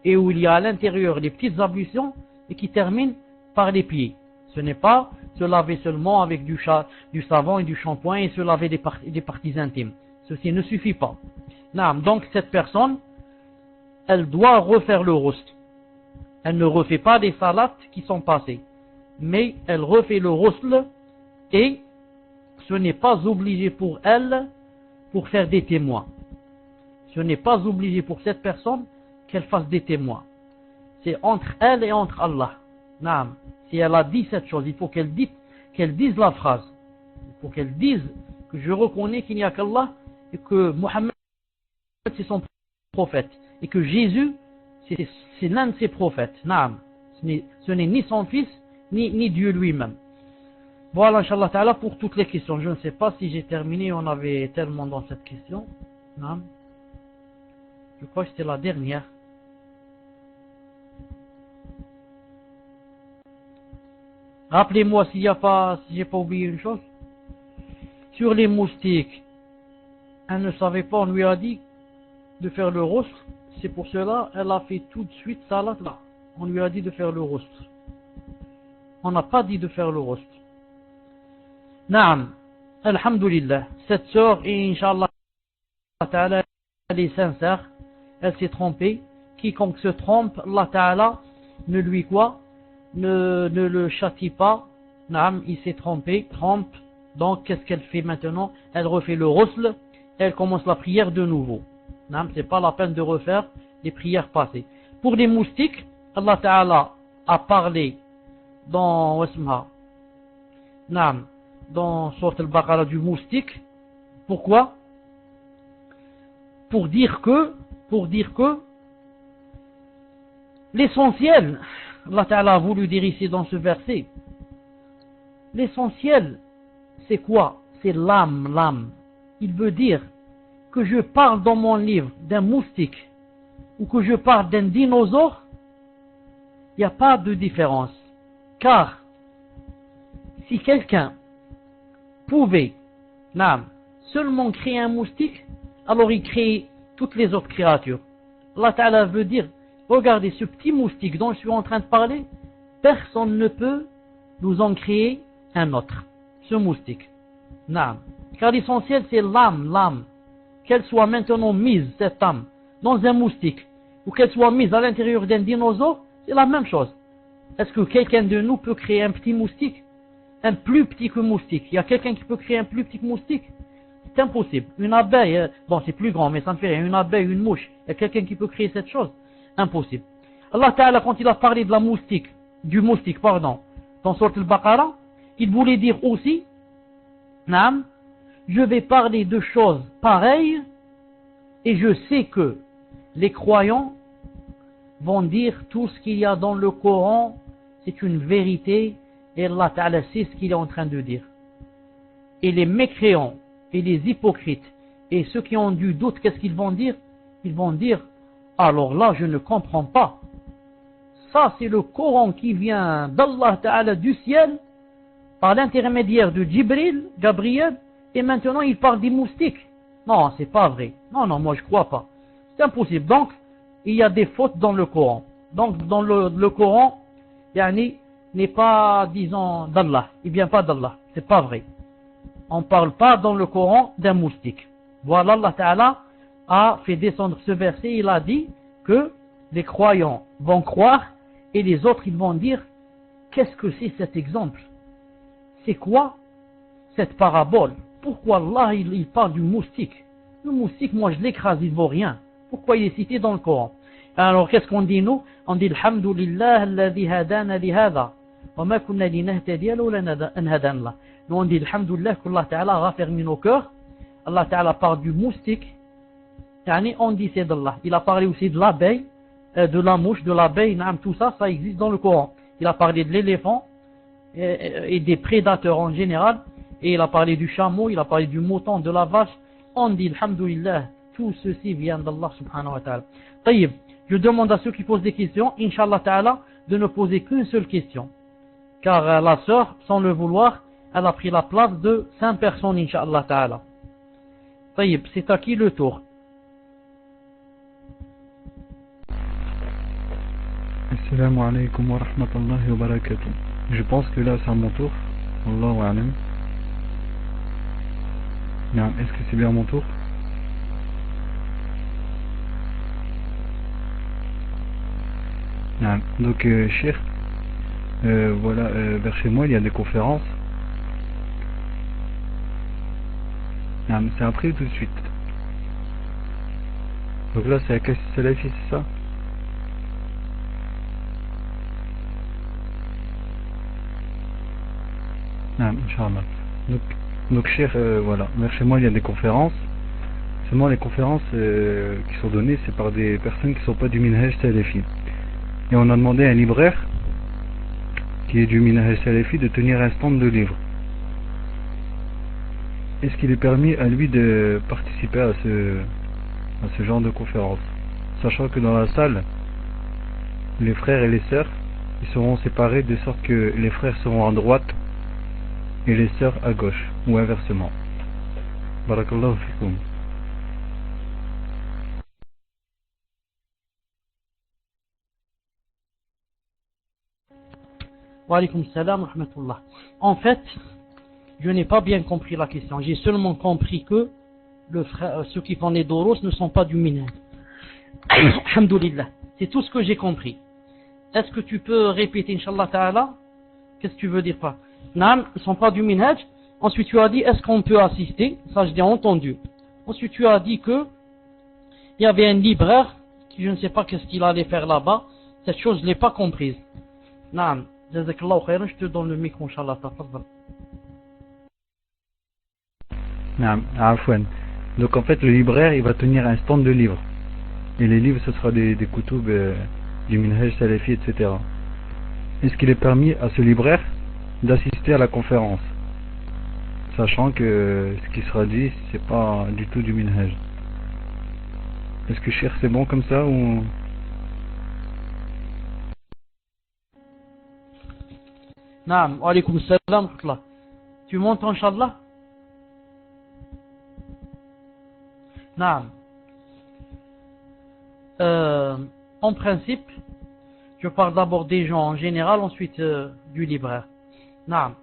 et où il y a à l'intérieur les petites ablutions et qui termine par les pieds. Ce n'est pas se laver seulement avec du savon et du shampoing et se laver des parties intimes. Ceci ne suffit pas. Donc cette personne, elle doit refaire le ghusl. Elle ne refait pas les salats qui sont passées, mais elle refait le ghusl et ce n'est pas obligé pour elle pour faire des témoins. Ce n'est pas obligé pour cette personne qu'elle fasse des témoins. C'est entre elle et entre Allah. Naam. Si elle a dit cette chose, il faut qu'elle dise la phrase. Il faut qu'elle dise que je reconnais qu'il n'y a qu'Allah et que Mohammed c'est son prophète et que Jésus c'est l'un de ses prophètes. Naam. Ce n'est ni son fils, ni Dieu lui-même. Voilà, Inch'Allah Ta'ala, pour toutes les questions. Je ne sais pas si j'ai terminé, on avait tellement dans cette question. Naam. Je crois que c'était la dernière. Rappelez-moi si j'ai pas oublié une chose. Sur les moustiques, elle ne savait pas, on lui a dit de faire le roustre. C'est pour cela elle a fait tout de suite salat là. On lui a dit de faire le roustre. On n'a pas dit de faire le roustre. Naam, alhamdulillah. Cette sœur, Inch'Allah Ta'ala, elle est sincère. Elle s'est trompée. Quiconque se trompe, Allah Ta'ala ne lui quoi? Ne le châtie pas. Naam, il s'est trompé, trompe. Donc, qu'est-ce qu'elle fait maintenant? Elle refait le rousl. Elle commence la prière de nouveau. Naam, c'est pas la peine de refaire les prières passées. Pour les moustiques, Allah Ta'ala a parlé dans Naam, dans Sourate Al-Baqarah du moustique. Pourquoi? Pour dire que l'essentiel, Allah Ta'ala a voulu dire ici dans ce verset, l'essentiel, c'est quoi? C'est l'âme. Il veut dire que je parle dans mon livre d'un moustique ou que je parle d'un dinosaure, il n'y a pas de différence. Car si quelqu'un pouvait seulement créer un moustique, alors il crée toutes les autres créatures. Allah Ta'ala veut dire, regardez ce petit moustique dont je suis en train de parler, personne ne peut nous en créer un autre. Ce moustique. Car l'essentiel c'est l'âme. Qu'elle soit maintenant mise, cette âme, dans un moustique, ou qu'elle soit mise à l'intérieur d'un dinosaure, c'est la même chose. Est-ce que quelqu'un de nous peut créer un petit moustique? Un plus petit que moustique. Il y a quelqu'un qui peut créer un plus petit que moustique? C'est impossible. Une abeille, bon c'est plus grand, mais ça ne fait rien. Une abeille, une mouche, il y a quelqu'un qui peut créer cette chose? Impossible. Allah Ta'ala, quand il a parlé de la moustique, dans Sourate Al-Baqarah, il voulait dire aussi, je vais parler de choses pareilles, et je sais que les croyants vont dire tout ce qu'il y a dans le Coran, c'est une vérité, et Allah Ta'ala sait ce qu'il est en train de dire. Et les mécréants, et les hypocrites, et ceux qui ont du doute, qu'est-ce qu'ils vont dire? Ils vont dire, alors là, je ne comprends pas. Ça, c'est le Coran qui vient d'Allah Ta'ala du ciel, par l'intermédiaire de Gabriel, et maintenant il parle des moustiques. Non, c'est pas vrai. Non, moi je crois pas. C'est impossible. Donc, il y a des fautes dans le Coran. Donc, dans le Coran, n'est pas, disons, d'Allah. Il vient pas d'Allah. C'est pas vrai. On parle pas dans le Coran d'un moustique. Voilà, Allah Ta'ala a fait descendre ce verset. Il a dit que les croyants vont croire et les autres, ils vont dire, qu'est-ce que c'est cet exemple? C'est quoi cette parabole? Pourquoi Allah il parle du moustique? Le moustique, moi je l'écrase, il ne vaut rien. Pourquoi il est cité dans le Coran? Alors qu'est-ce qu'on dit nous? On dit Alhamdulillah alladhi hadana li hadha wa ma kunna linahtadiya lawla an hadana Allah. Nous on dit Alhamdulillah qu'Allah Ta'ala a raffermi nos cœurs. Allah Ta'ala parle du moustique. On dit c'est d'Allah. Il a parlé aussi de l'abeille, de la mouche, de l'abeille, tout ça, ça existe dans le Coran. Il a parlé de l'éléphant et des prédateurs en général. Et il a parlé du chameau, il a parlé du mouton, de la vache. On dit, alhamdoulilah, tout ceci vient d'Allah subhanahu wa ta'ala. Taïb, je demande à ceux qui posent des questions, Inch'Allah ta'ala, de ne poser qu'une seule question. Car la sœur, sans le vouloir, elle a pris la place de 5 personnes, Inch'Allah ta'ala. Taïb, c'est à qui le tour? Assalamu alaikum wa rahmatullahi wa barakatuh. Je pense que là c'est à mon tour. Allahu alam. Est-ce que c'est bien mon tour? Donc Cheikh, voilà, vers chez moi il y a des conférences. C'est après tout de suite. Donc là c'est à Cassis Salafi, c'est ça? Inch'Allah. Donc Cheikh, voilà, vers chez moi il y a des conférences. Seulement les conférences qui sont données, c'est par des personnes qui ne sont pas du Minhaj Salafi. Et on a demandé à un libraire qui est du Minhaj Salafi de tenir un stand de livres. Est-ce qu'il est permis à lui de participer à ce genre de conférence, sachant que dans la salle, les frères et les sœurs, ils seront séparés de sorte que les frères seront à droite et les sœurs à gauche, ou inversement. Barakallahu fikum. Wa alaykoum salam wa rahmatullah. En fait, je n'ai pas bien compris la question. J'ai seulement compris que ceux qui font les doros ne sont pas du minhaj. Alhamdulillah. C'est tout ce que j'ai compris. Est-ce que tu peux répéter, Inch'Allah Ta'ala? Qu'est-ce que tu veux dire par Nam, ils ne sont pas du minhaj. Ensuite, tu as dit, est-ce qu'on peut assister? Ça, je l'ai entendu. Ensuite, tu as dit que il y avait un libraire qui, je ne sais pas qu'est-ce qu'il allait faire là-bas. Cette chose, je ne l'ai pas comprise. Nam, jazakallahu khairan, je te donne le micro, Inch'Allah Ta'ala. Naam, afwan. Donc en fait, le libraire, il va tenir un stand de livres. Et les livres, ce sera des koutoub du Minhaj Salafi, etc. Est-ce qu'il est permis à ce libraire d'assister à la conférence, sachant que ce qui sera dit, c'est pas du tout du Minhaj? Est-ce que cher, c'est bon comme ça ou... Naam, wa alaykoum salam wa rahmatullah. Tu montes, Inch'Allah? Naam. En principe, je parle d'abord des gens en général, ensuite du libraire. Naam.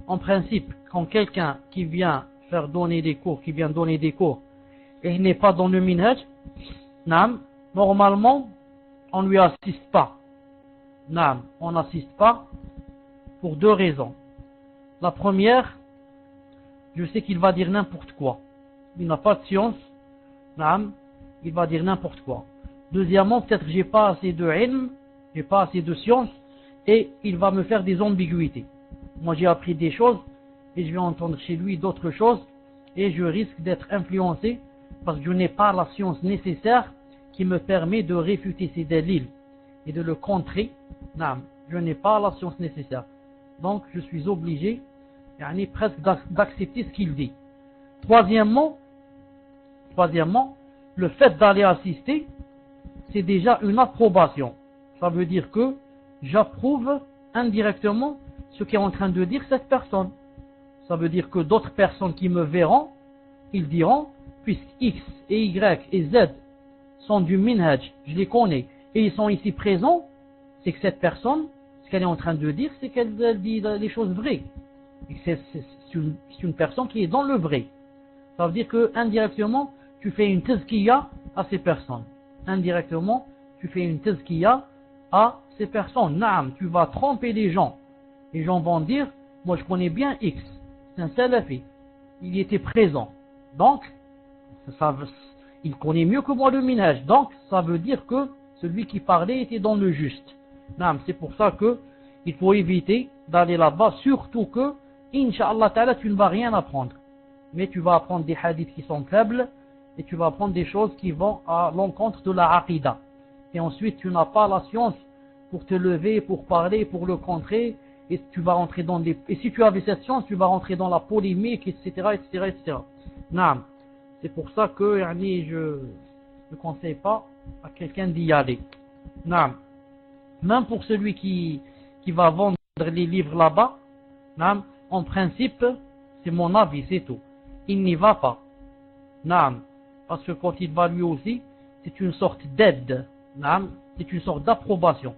En principe, quand quelqu'un qui vient faire donner des cours, qui vient donner des cours, et il n'est pas dans le minhaj, naam, normalement, on ne lui assiste pas. Naam, on n'assiste pas pour deux raisons. La première, je sais qu'il va dire n'importe quoi. Il n'a pas de science. Naam, il va dire n'importe quoi. Deuxièmement, peut-être j'ai pas assez de ilm, j'ai pas assez de science, et il va me faire des ambiguïtés. Moi j'ai appris des choses, et je vais entendre chez lui d'autres choses, et je risque d'être influencé, parce que je n'ai pas la science nécessaire qui me permet de réfuter ces délits et de le contrer. Naam, je n'ai pas la science nécessaire. Donc je suis obligé, presque d'accepter ce qu'il dit. Troisièmement, le fait d'aller assister, c'est déjà une approbation. Ça veut dire que j'approuve indirectement ce qu'est en train de dire cette personne. Ça veut dire que d'autres personnes qui me verront, ils diront, puisque X et Y et Z sont du minhaj, je les connais, et ils sont ici présents, c'est que cette personne, ce qu'elle est en train de dire, c'est qu'elle dit les choses vraies. C'est une personne qui est dans le vrai. Ça veut dire que indirectement, tu fais une tazkiya à ces personnes. Indirectement, tu fais une tazkiya à ces personnes. Naam, tu vas tromper les gens. Les gens vont dire, moi je connais bien X, c'est un salafi. Il y était présent. Donc, il connaît mieux que moi le minhaj. Donc, ça veut dire que celui qui parlait était dans le juste. Naam, c'est pour ça que il faut éviter d'aller là-bas, surtout que, Inch'Allah Ta'ala, tu ne vas rien apprendre. Mais tu vas apprendre des hadiths qui sont faibles, et tu vas apprendre des choses qui vont à l'encontre de la aqidah. Et ensuite, tu n'as pas la science pour te lever, pour parler, pour le contrer, et tu vas rentrer dans des... Et si tu avais cette science, tu vas rentrer dans la polémique, etc., etc., etc. Naam. C'est pour ça que, je ne conseille pas à quelqu'un d'y aller. Naam. Même pour celui qui va vendre les livres là-bas, naam, en principe, c'est mon avis, c'est tout. Il n'y va pas. Naam. Parce que quand il va lui aussi, c'est une sorte d'aide. Naam. C'est une sorte d'approbation.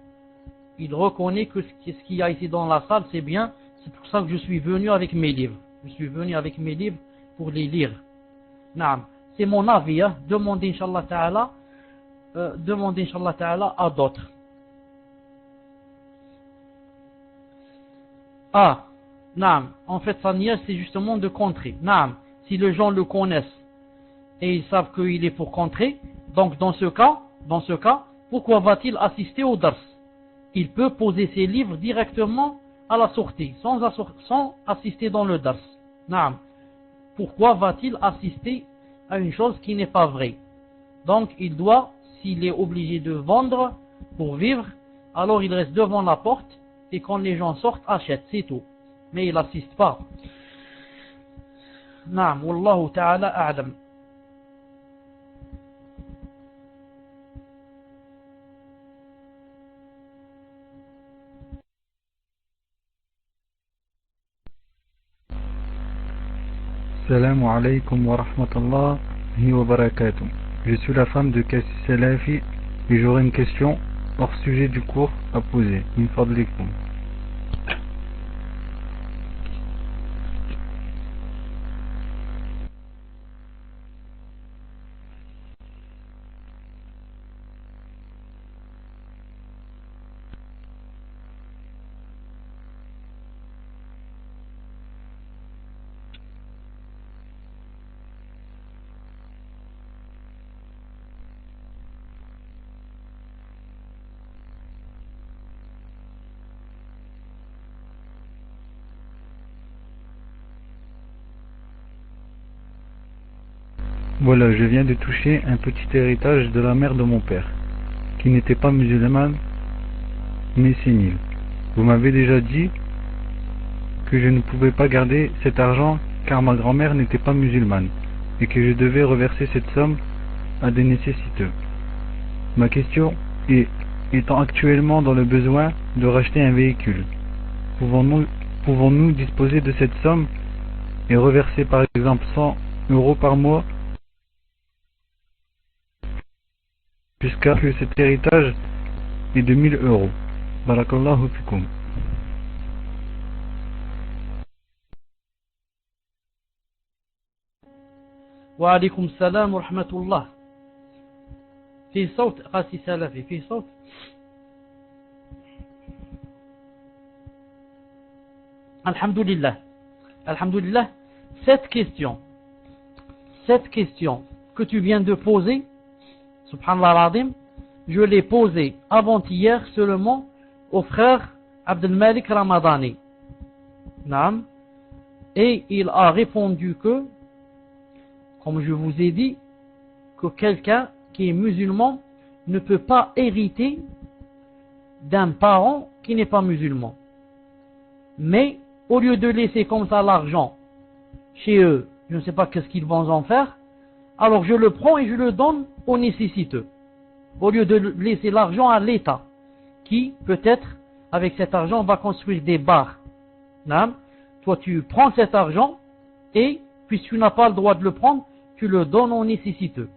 Il reconnaît que ce qu'il y a ici dans la salle, c'est bien. C'est pour ça que je suis venu avec mes livres. Je suis venu avec mes livres pour les lire. Naam. C'est mon avis. Hein. Demandez, Inch'Allah Ta'ala, à d'autres. Ah, naam. En fait, sa nièce, c'est justement de contrer. Naam. Si les gens le connaissent et ils savent qu'il est pour contrer, donc dans ce cas, pourquoi va-t-il assister au dars? Il peut poser ses livres directement à la sortie, sans assister dans le dars. Naam. Pourquoi va-t-il assister à une chose qui n'est pas vraie. Donc il doit, s'il est obligé de vendre pour vivre, alors il reste devant la porte et quand les gens sortent, achète, c'est tout. Mais il n'assiste pas. Naam, wallahu ta'ala a'lam. Assalamu alaikum wa rahmatullahi wa barakatuh. Je suis la femme de Kassi Salafi et j'aurais une question hors sujet du cours à poser. Min fadlikum. Voilà, je viens de toucher un petit héritage de la mère de mon père, qui n'était pas musulmane, mais sénile. Vous m'avez déjà dit que je ne pouvais pas garder cet argent car ma grand-mère n'était pas musulmane, et que je devais reverser cette somme à des nécessiteux. Ma question est, étant actuellement dans le besoin de racheter un véhicule, pouvons-nous disposer de cette somme et reverser par exemple 100 € par mois jusqu'à que cet héritage est de 1000 €. Barakallahu fikum. Wa alaykum salam wa rahmatullah. في صوت قاسي سلفي في صوت. Alhamdulillah. Alhamdulillah. Cette question que tu viens de poser, subhanallah al-azim, je l'ai posée avant-hier seulement au frère Abdelmalik Ramadani. Naam. Et il a répondu que, comme je vous ai dit, que quelqu'un qui est musulman ne peut pas hériter d'un parent qui n'est pas musulman. Mais au lieu de laisser comme ça l'argent chez eux, je ne sais pas qu'est-ce qu'ils vont en faire, alors je le prends et je le donne aux nécessiteux. Au lieu de laisser l'argent à l'État, qui peut-être avec cet argent va construire des bars. Non? Toi tu prends cet argent et puisque tu n'as pas le droit de le prendre, tu le donnes aux nécessiteux.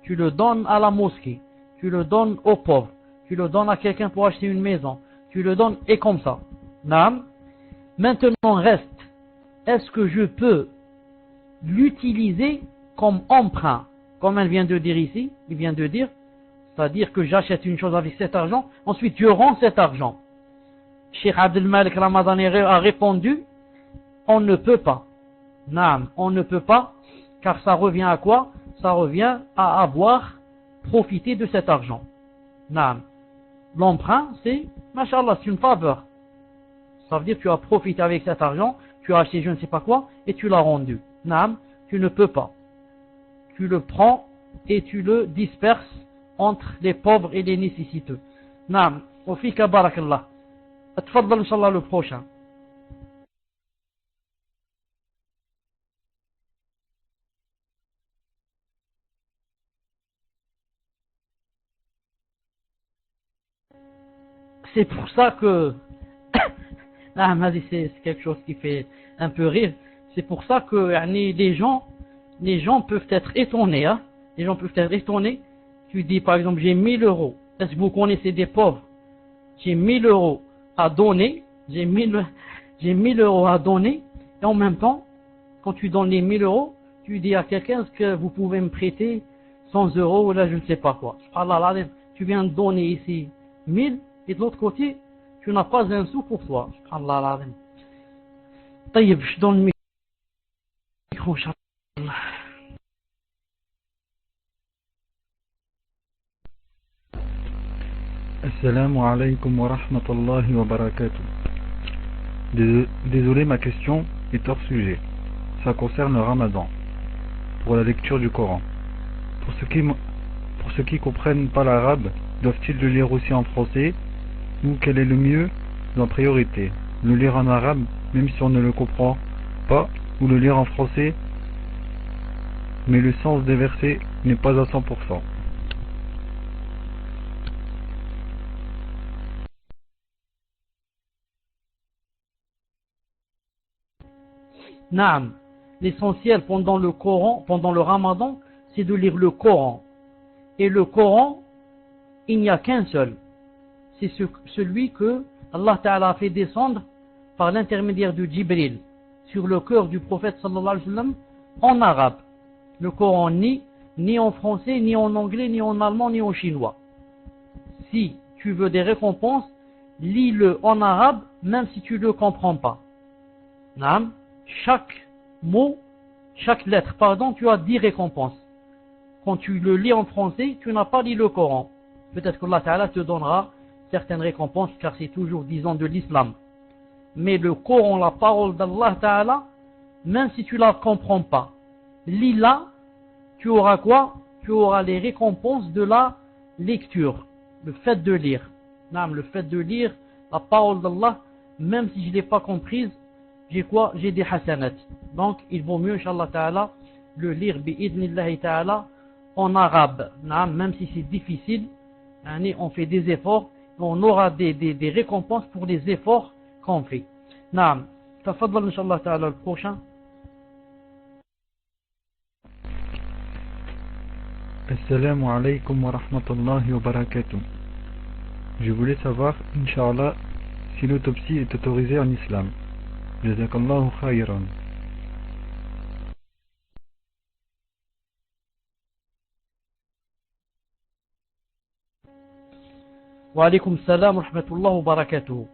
Tu le donnes à la mosquée, tu le donnes aux pauvres, tu le donnes à quelqu'un pour acheter une maison, tu le donnes et comme ça. Naam. Maintenant reste, est-ce que je peux l'utiliser comme emprunt, comme elle vient de dire ici, il vient de dire, c'est-à-dire que j'achète une chose avec cet argent, ensuite je rends cet argent. Cheikh Abdelmalik Ramadani a répondu, on ne peut pas. Naam, on ne peut pas, car ça revient à quoi? Ça revient à avoir profité de cet argent. Naam. L'emprunt, c'est, machallah, c'est une faveur. Ça veut dire que tu as profité avec cet argent, tu as acheté je ne sais pas quoi, et tu l'as rendu. Naam, tu ne peux pas. Tu le prends et tu le disperses entre les pauvres et les nécessiteux. Naam, wa fika barakallah. Atfaddal inshallah le prochain. C'est pour ça que ah, c'est quelque chose qui fait un peu rire. C'est pour ça que les gens peuvent être étonnés. Hein? Les gens peuvent être étonnés. Tu dis par exemple j'ai 1000 €. Est-ce que vous connaissez des pauvres? J'ai 1000 € à donner. J'ai 1000 € à donner. Et en même temps, quand tu donnes les 1000 €, tu dis à quelqu'un est-ce que vous pouvez me prêter 100 € ou là je ne sais pas quoi. Subhanallah, tu viens de donner ici 1000 et de l'autre côté tu n'as pas un sou pour toi. Subhanallah al-azim. طيب, je donne le micro, Inch'Allah. Assalamu alaikum wa rahmatullahi wa barakatuh. Désolé, ma question est hors sujet. Ça concerne le Ramadan. pour la lecture du Coran. Pour ceux qui comprennent pas l'arabe, doivent-ils le lire aussi en français, ou quel est le mieux en priorité? Le lire en arabe, même si on ne le comprend pas, ou le lire en français, mais le sens des versets n'est pas à 100%. Naam. L'essentiel pendant le Coran, pendant le Ramadan, c'est de lire le Coran. Et le Coran, il n'y a qu'un seul. C'est celui que Allah Ta'ala a fait descendre par l'intermédiaire de Jibril sur le cœur du prophète sallallahu alayhi wa sallam en arabe. Le Coran ni en français, ni en anglais, ni en allemand, ni en chinois. Si tu veux des récompenses, lis-le en arabe, même si tu ne le comprends pas. Naam. Chaque mot, chaque lettre, tu as 10 récompenses. Quand tu le lis en français, tu n'as pas lu le Coran. Peut-être que Allah Ta'ala te donnera certaines récompenses, car c'est toujours, disons, de l'islam. Mais le Coran, la parole d'Allah Ta'ala, même si tu ne la comprends pas, lis-la, tu auras quoi? Tu auras les récompenses de la lecture, le fait de lire. Le fait de lire la parole d'Allah, même si je ne l'ai pas comprise, j'ai quoi? J'ai des hasanat. Donc, il vaut mieux, Inch'Allah Ta'ala, le lire bi'idnillahi Ta'ala en arabe. Même si c'est difficile, on fait des efforts, on aura des récompenses pour les efforts qu'on fait. Naam. Tafaddal, Inch'Allah Ta'ala, le prochain. Assalamu alaikum wa rahmatullahi wa barakatuh. Je voulais savoir, Inch'Allah, si l'autopsie est autorisée en islam. Jazakallahu khayran. Wa alaykum salam wa rahmatullahi wa barakatuh.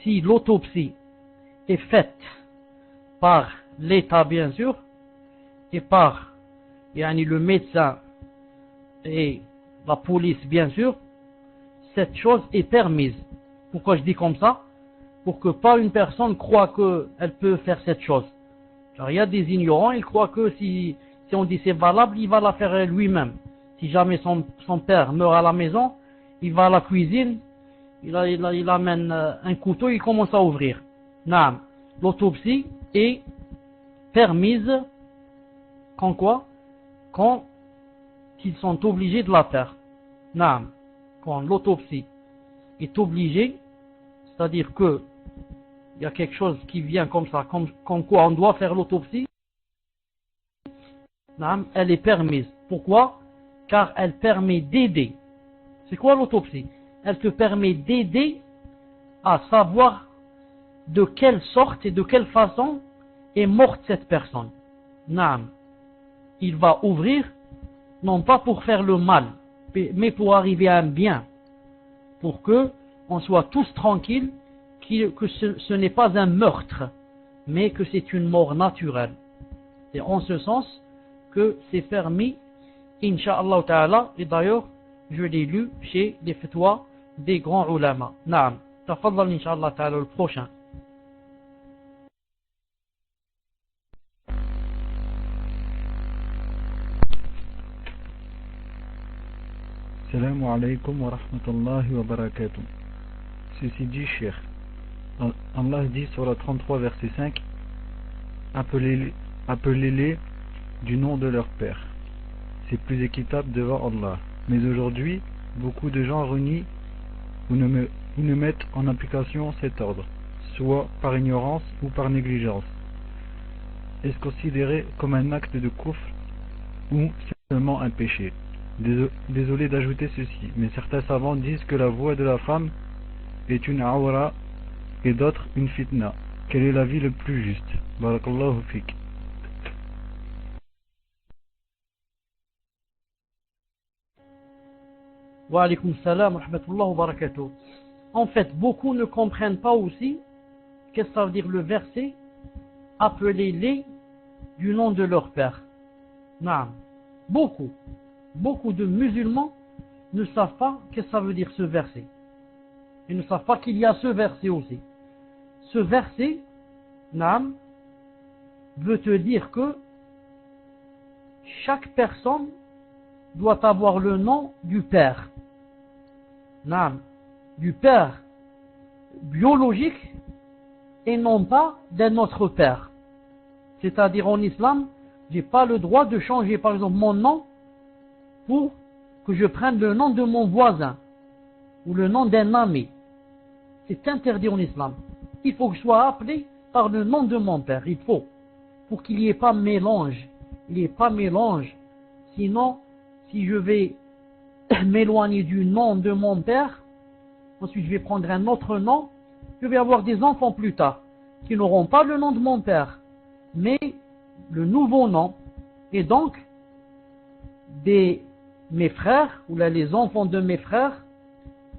Si l'autopsie est faite par l'État, bien sûr, et par le médecin et la police, bien sûr, cette chose est permise. Pourquoi je dis comme ça? Pour que pas une personne croit qu'elle peut faire cette chose. Car il y a des ignorants, ils croient que si on dit c'est valable, il va la faire lui-même. Si jamais son père meurt à la maison, il va à la cuisine, il amène un couteau, il commence à ouvrir. Naam. L'autopsie est permise quand quoi? Quand ils sont obligés de la faire. Naam. Quand l'autopsie est obligée, c'est-à-dire que il y a quelque chose qui vient comme ça, comme quoi on doit faire l'autopsie, elle est permise. Pourquoi? Car elle permet d'aider. C'est quoi l'autopsie? Elle te permet d'aider à savoir de quelle sorte et de quelle façon est morte cette personne. Naam. Il va ouvrir, non pas pour faire le mal, mais pour arriver à un bien. Pour que on soit tous tranquilles, que ce n'est pas un meurtre, mais que c'est une mort naturelle. C'est en ce sens que c'est permis, Inch'Allah Ta'ala, et d'ailleurs, je l'ai lu chez les fatwas des grands ulama. Naam. Tafaddal, Inch'Allah Ta'ala, le prochain. Assalamu alaikum wa rahmatullahi wa barakatuh. Ceci dit, cher, Allah dit sur la 33 verset 5, appelez-les du nom de leur père. C'est plus équitable devant Allah. Mais aujourd'hui, beaucoup de gens renient ou ne mettent en application cet ordre, soit par ignorance ou par négligence. Est-ce considéré comme un acte de kufr ou seulement un péché? Désolé d'ajouter ceci, mais certains savants disent que la voix de la femme est une awra et d'autres une fitna. Quel est l'avis le plus juste? Barakallahu fik. Wa alaykum salam wa rahmatullahi wa barakatuh. En fait, beaucoup ne comprennent pas aussi qu'est-ce que ça veut dire le verset appelez-les du nom de leur père. Naam. Beaucoup de musulmans ne savent pas qu'est-ce que ça veut dire ce verset. Ils ne savent pas qu'il y a ce verset aussi. Ce verset, Naam, veut te dire que chaque personne doit avoir le nom du père. Naam, du père biologique et non pas d'un autre père. C'est-à-dire en islam, j'ai pas le droit de changer par exemple mon nom pour que je prenne le nom de mon voisin ou le nom d'un ami. C'est interdit en islam. Il faut que je sois appelé par le nom de mon père. Il faut. Pour qu'il n'y ait pas mélange. Il n'y ait pas mélange. Sinon, si je vais m'éloigner du nom de mon père, ensuite je vais prendre un autre nom, je vais avoir des enfants plus tard qui n'auront pas le nom de mon père, mais le nouveau nom. Et donc, mes frères, ou là les enfants de mes frères,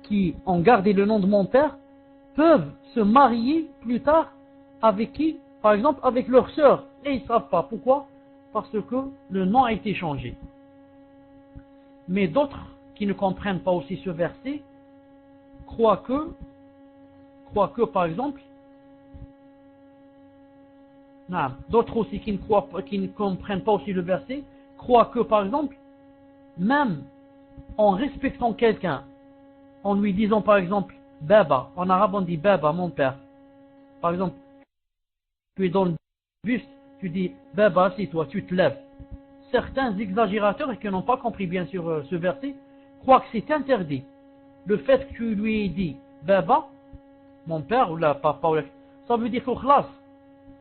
qui ont gardé le nom de mon père, peuvent se marier plus tard avec qui? Par exemple avec leur sœur. Et ils ne savent pas. Pourquoi? Parce que le nom a été changé. Mais d'autres qui ne comprennent pas aussi ce verset croient que par exemple, d'autres aussi qui ne comprennent pas aussi le verset, croient que par exemple, même en respectant quelqu'un, en lui disant par exemple Baba, en arabe on dit Baba, mon père. Par exemple, tu es dans le bus, tu dis Baba, c'est toi, tu te lèves. Certains exagérateurs qui n'ont pas compris bien sûr ce verset, croient que c'est interdit. Le fait que tu lui dis Baba, mon père ou la papa, ça veut dire que khlas.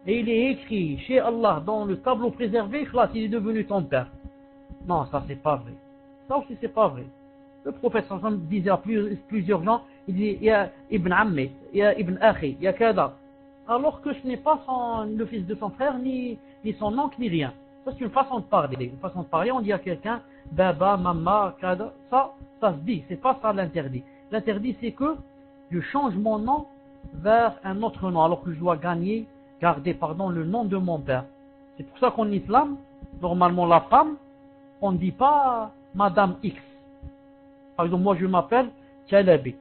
Et il est écrit chez Allah dans le tableau préservé, khlas, il est devenu ton père. Non, ça c'est pas vrai. Ça aussi c'est pas vrai. Le prophète disait à plusieurs gens, il dit Ya Ibn Ammi, Ya Ibn Akhi, Ya Kada. Alors que ce n'est pas le fils de son frère, ni son oncle, ni rien. Ça c'est une façon de parler. Une façon de parler, on dit à quelqu'un Baba, Mama, Kada. Ça se dit, c'est pas ça l'interdit. L'interdit c'est que je change mon nom vers un autre nom, alors que je dois garder le nom de mon père. C'est pour ça qu'en islam, normalement la femme, on ne dit pas Madame X. Par exemple, moi je m'appelle Chalabi.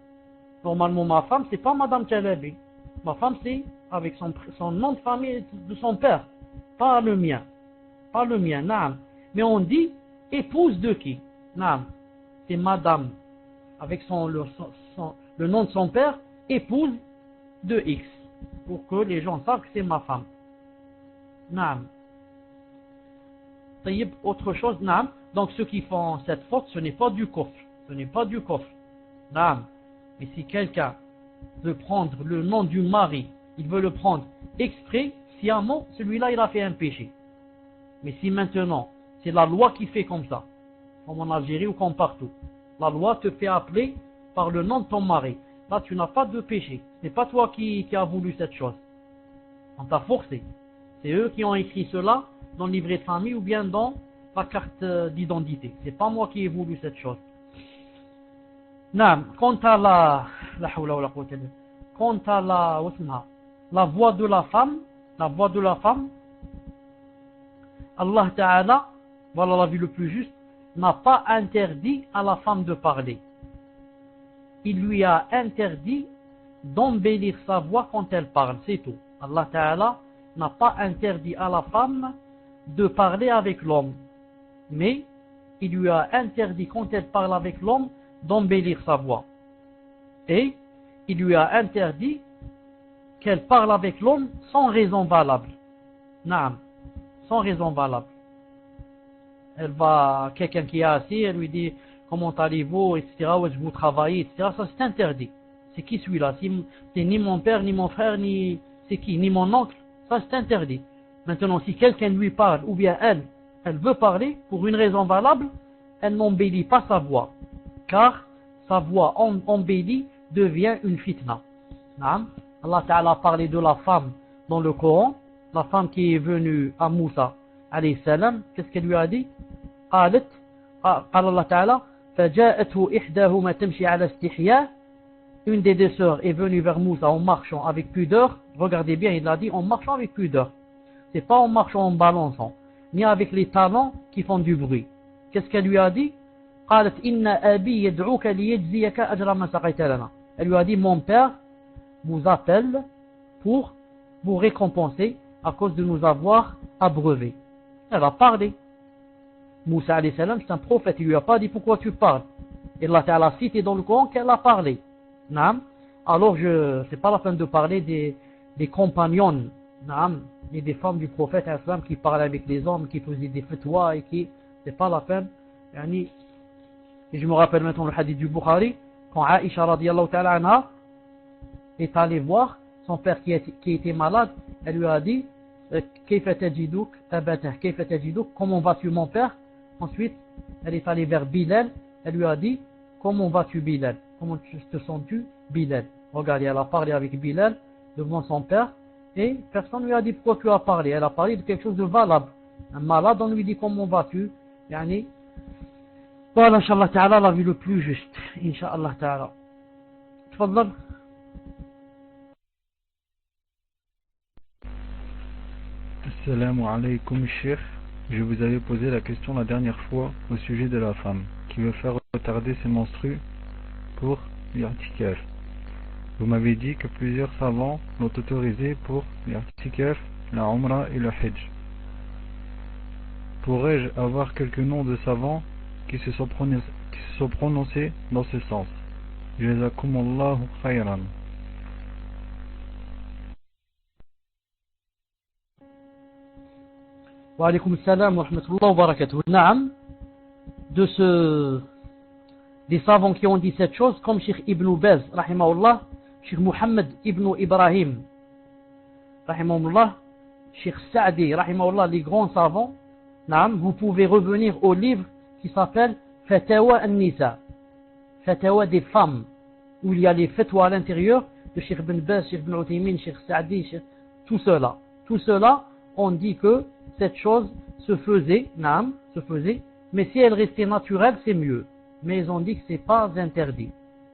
Normalement ma femme, c'est pas Madame Chalabi. Ma femme c'est avec son nom de famille de son père, pas le mien. Pas le mien, naam. Mais on dit épouse de qui? Naam. C'est Madame, avec le nom de son père, épouse de X. Pour que les gens savent que c'est ma femme. Naam. Autre chose, naam. Donc ceux qui font cette faute, ce n'est pas du kufr. Ce n'est pas du kufr. Naam. Mais si quelqu'un veut prendre le nom du mari, il veut le prendre exprès, sciemment, celui-là il a fait un péché. Mais si maintenant, c'est la loi qui fait comme ça, comme en Algérie ou comme partout, la loi te fait appeler par le nom de ton mari, là tu n'as pas de péché. Ce n'est pas toi qui as voulu cette chose. On t'a forcé. C'est eux qui ont écrit cela dans le livret de famille ou bien dans la carte d'identité. C'est pas moi qui ai voulu cette chose. Quant à la voix de la femme, Allah Ta'ala, voilà la vie le plus juste, n'a pas interdit à la femme de parler. Il lui a interdit d'embellir sa voix quand elle parle, c'est tout. Allah Ta'ala n'a pas interdit à la femme de parler avec l'homme. Mais il lui a interdit quand elle parle avec l'homme d'embellir sa voix. Et il lui a interdit qu'elle parle avec l'homme sans raison valable. Naam, sans raison valable. Quelqu'un qui est assis, elle lui dit comment allez-vous, etc., où est-ce que vous travaillez, etc. Ça c'est interdit. C'est qui celui-là? C'est ni mon père, ni mon frère, ni c'est qui? Ni mon oncle. Ça c'est interdit. Maintenant, si quelqu'un lui parle, ou bien elle veut parler, pour une raison valable, elle n'embellit pas sa voix. Car sa voix embellie devient une fitna. Allah Ta'ala a parlé de la femme dans le Coran, la femme qui est venue à Moussa alayhi salam. Qu'est-ce qu'elle lui a dit? قال Allah Ta'ala فجاءته إحداهما تمشي على استحياء. Une des deux sœurs est venue vers Moussa en marchant avec pudeur. Regardez bien, il a dit en marchant avec pudeur. C'est pas en marchant en balançant, ni avec les talons qui font du bruit. Qu'est-ce qu'elle lui a dit? قالت إن أبي يدعوك ليجزيك أجر ما سقيت لنا. Elle lui a dit mon père vous appelle pour vous récompenser à cause de nous avoir abreuvés. Elle a parlé. Moussa alayhi salam, c'est un prophète, il lui a pas dit pourquoi tu parles. Et Allah Ta'ala cité dans le Coran qu'elle a parlé. Naam. Alors c'est pas la peine de parler des compagnons, naam, et des femmes du prophète islam qui parlaient avec les hommes, qui faisaient des fatwas et qui, c'est pas la peine. Yani, et je me rappelle maintenant le hadith du Bukhari, quand Aïcha radiyallahu ta'ala anha est allée voir son père qui était malade, elle lui a dit Kayfa tajiduk abatah, Kayfa tajiduk, comment vas-tu mon père? Ensuite, elle est allée vers Bilal, elle lui a dit comment vas-tu Bilal? Comment te sens-tu Bilal? Regardez, elle a parlé avec Bilal devant son père et personne ne lui a dit pourquoi tu as parlé. Elle a parlé de quelque chose de valable. Un malade, on lui dit comment vas-tu? Yani, voilà, Inch'Allah Ta'ala, la vie le plus juste. Inch'Allah Ta'ala. Tfadlal. Assalamu alaikum, Cheikh. Je vous avais posé la question la dernière fois au sujet de la femme qui veut faire retarder ses menstrues pour l'irtikaf. Vous m'avez dit que plusieurs savants l'ont autorisé pour l'irtikaf, la umrah et le hajj. Pourrais-je avoir quelques noms de savants qui se sont prononcés dans ce sens? Jazakumullahu khayran. Wa alaykum assalam wa rahmatullahi wa barakatuh. Naam, des savants qui ont dit cette chose, comme Cheikh Ibn Baz, rahimahullah, Cheikh Mohammed Ibn Ibrahim, rahimahullah, Cheikh Saadi, rahimahullah, les grands savants. Naam, vous pouvez revenir au livre qui s'appelle Fatawa an-Nisa, Fatawa des femmes, où il y a les fatwas à l'intérieur de Cheikh Ibn Baz, Cheikh Ibn Uthaymin, Cheikh Saadi, tout cela. Tout cela, on dit que cette chose se faisait, naam, se faisait, mais si elle restait naturelle, c'est mieux. Mais ils ont dit que c'est pas interdit.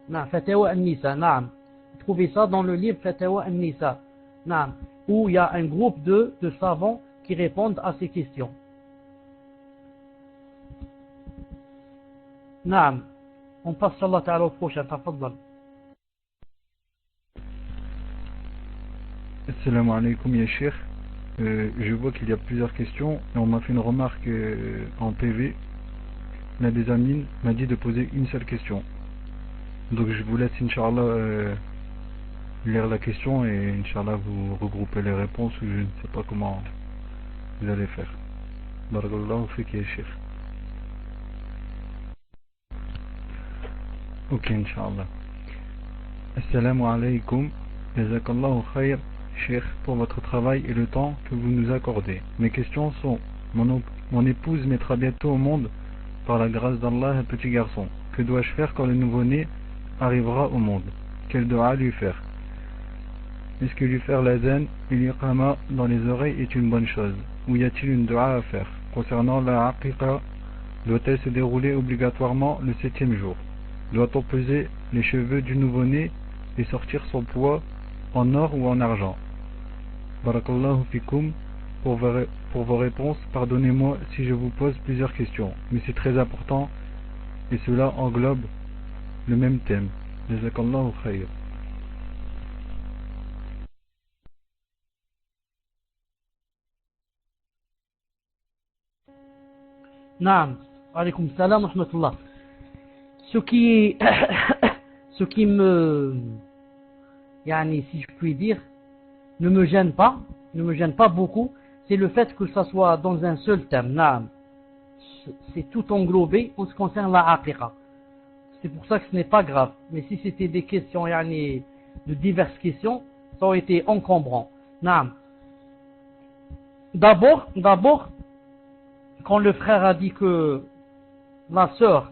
Naam, Fatawa an-Nisa, naam. Vous trouvez ça dans le livre Fatawa an-Nisa, naam, où il y a un groupe de savants qui répondent à ces questions. Naam. On passe Allah Ta'ala au prochain, tafaddal. Assalamu alaikum ya Cheikh. Je vois qu'il y a plusieurs questions et on m'a fait une remarque en PV. L'un des amines m'a dit de poser une seule question. Donc je vous laisse Inch'Allah lire la question et Inch'Allah vous regroupez les réponses ou je ne sais pas comment vous allez faire. Barakallahu fik ya Cheikh. Ok, Inch'Allah. Assalamu alaikum. Jazakallahu khayr, Cheikh, pour votre travail et le temps que vous nous accordez. Mes questions sont, mon épouse mettra bientôt au monde, par la grâce d'Allah, un petit garçon. Que dois-je faire quand le nouveau-né arrivera au monde? Quel doua lui faire? Est-ce que lui faire l'azan et l'iqama dans les oreilles est une bonne chose? Ou y a-t-il une doua à faire? Concernant la aqiqa, doit-elle se dérouler obligatoirement le 7e jour? Doit-on peser les cheveux du nouveau-né et sortir son poids en or ou en argent? Barakallahu fikum pour vos réponses. Pardonnez-moi si je vous pose plusieurs questions, mais c'est très important et cela englobe le même thème. Jazakallahu khayr. Naam. Alaykum salam wa rahmatullah. Ce qui me, yani, si je puis dire, ne me gêne pas beaucoup, c'est le fait que ça soit dans un seul thème. Naam. C'est tout englobé en ce qui concerne la aqiqa. C'est pour ça que ce n'est pas grave. Mais si c'était des questions, yani, de diverses questions, ça aurait été encombrant. Naam. D'abord, quand le frère a dit que la sœur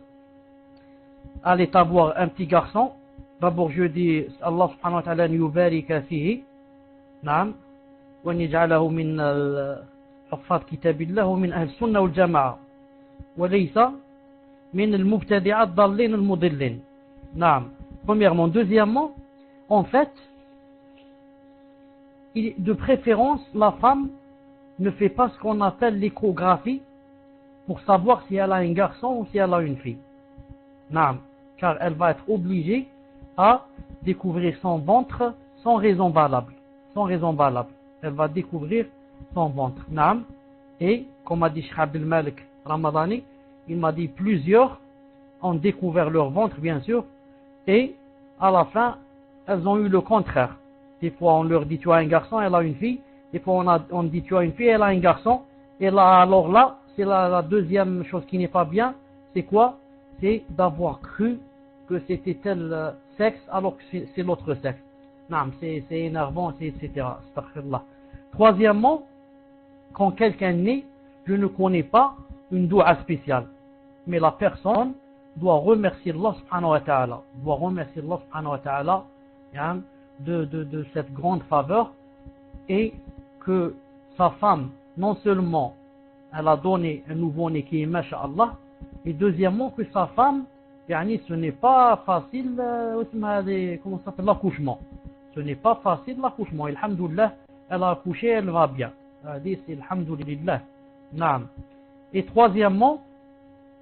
allait avoir un petit garçon, d'abord je dis Allah subhanahu wa ta'ala yubarika fihi, naam, wa yaj'alahu min huffaz kitabillah wa min ahli sunnah wal jama'a wa laysa min al mubtadi'a ad-dallin al mudillin. Naam. Premièrement, deuxièmement, en fait, de préférence la femme ne fait pas ce qu'on appelle l'échographie pour savoir si elle a un garçon ou si elle a une fille. Naam. Car elle va être obligée à découvrir son ventre sans raison valable. Sans raison valable. Elle va découvrir son ventre. Naam. Et, comme a dit Cheikh Abdel Malik, ramadani, il m'a dit plusieurs ont découvert leur ventre, bien sûr, et à la fin, elles ont eu le contraire. Des fois, on leur dit tu as un garçon, elle a une fille. Des fois, on dit tu as une fille, elle a un garçon. Et là, alors là, c'est la deuxième chose qui n'est pas bien. C'est quoi? C'est d'avoir cru que c'était tel sexe alors que c'est l'autre sexe. Non, c'est énervant, etc. Astaghfirullah. Troisièmement, quand quelqu'un naît, je ne connais pas une doua spéciale. Mais la personne doit remercier Allah subhanahu wa ta'ala. Doit remercier Allah subhanahu wa ta'ala de cette grande faveur et que sa femme, non seulement elle a donné un nouveau-né qui est masha'Allah, et deuxièmement que sa femme, ce n'est pas facile, comment ça s'appelle, l'accouchement. Ce n'est pas facile l'accouchement. Alhamdulillah, elle a accouché, elle va bien. C'est alhamdulillah. Naam. Et troisièmement,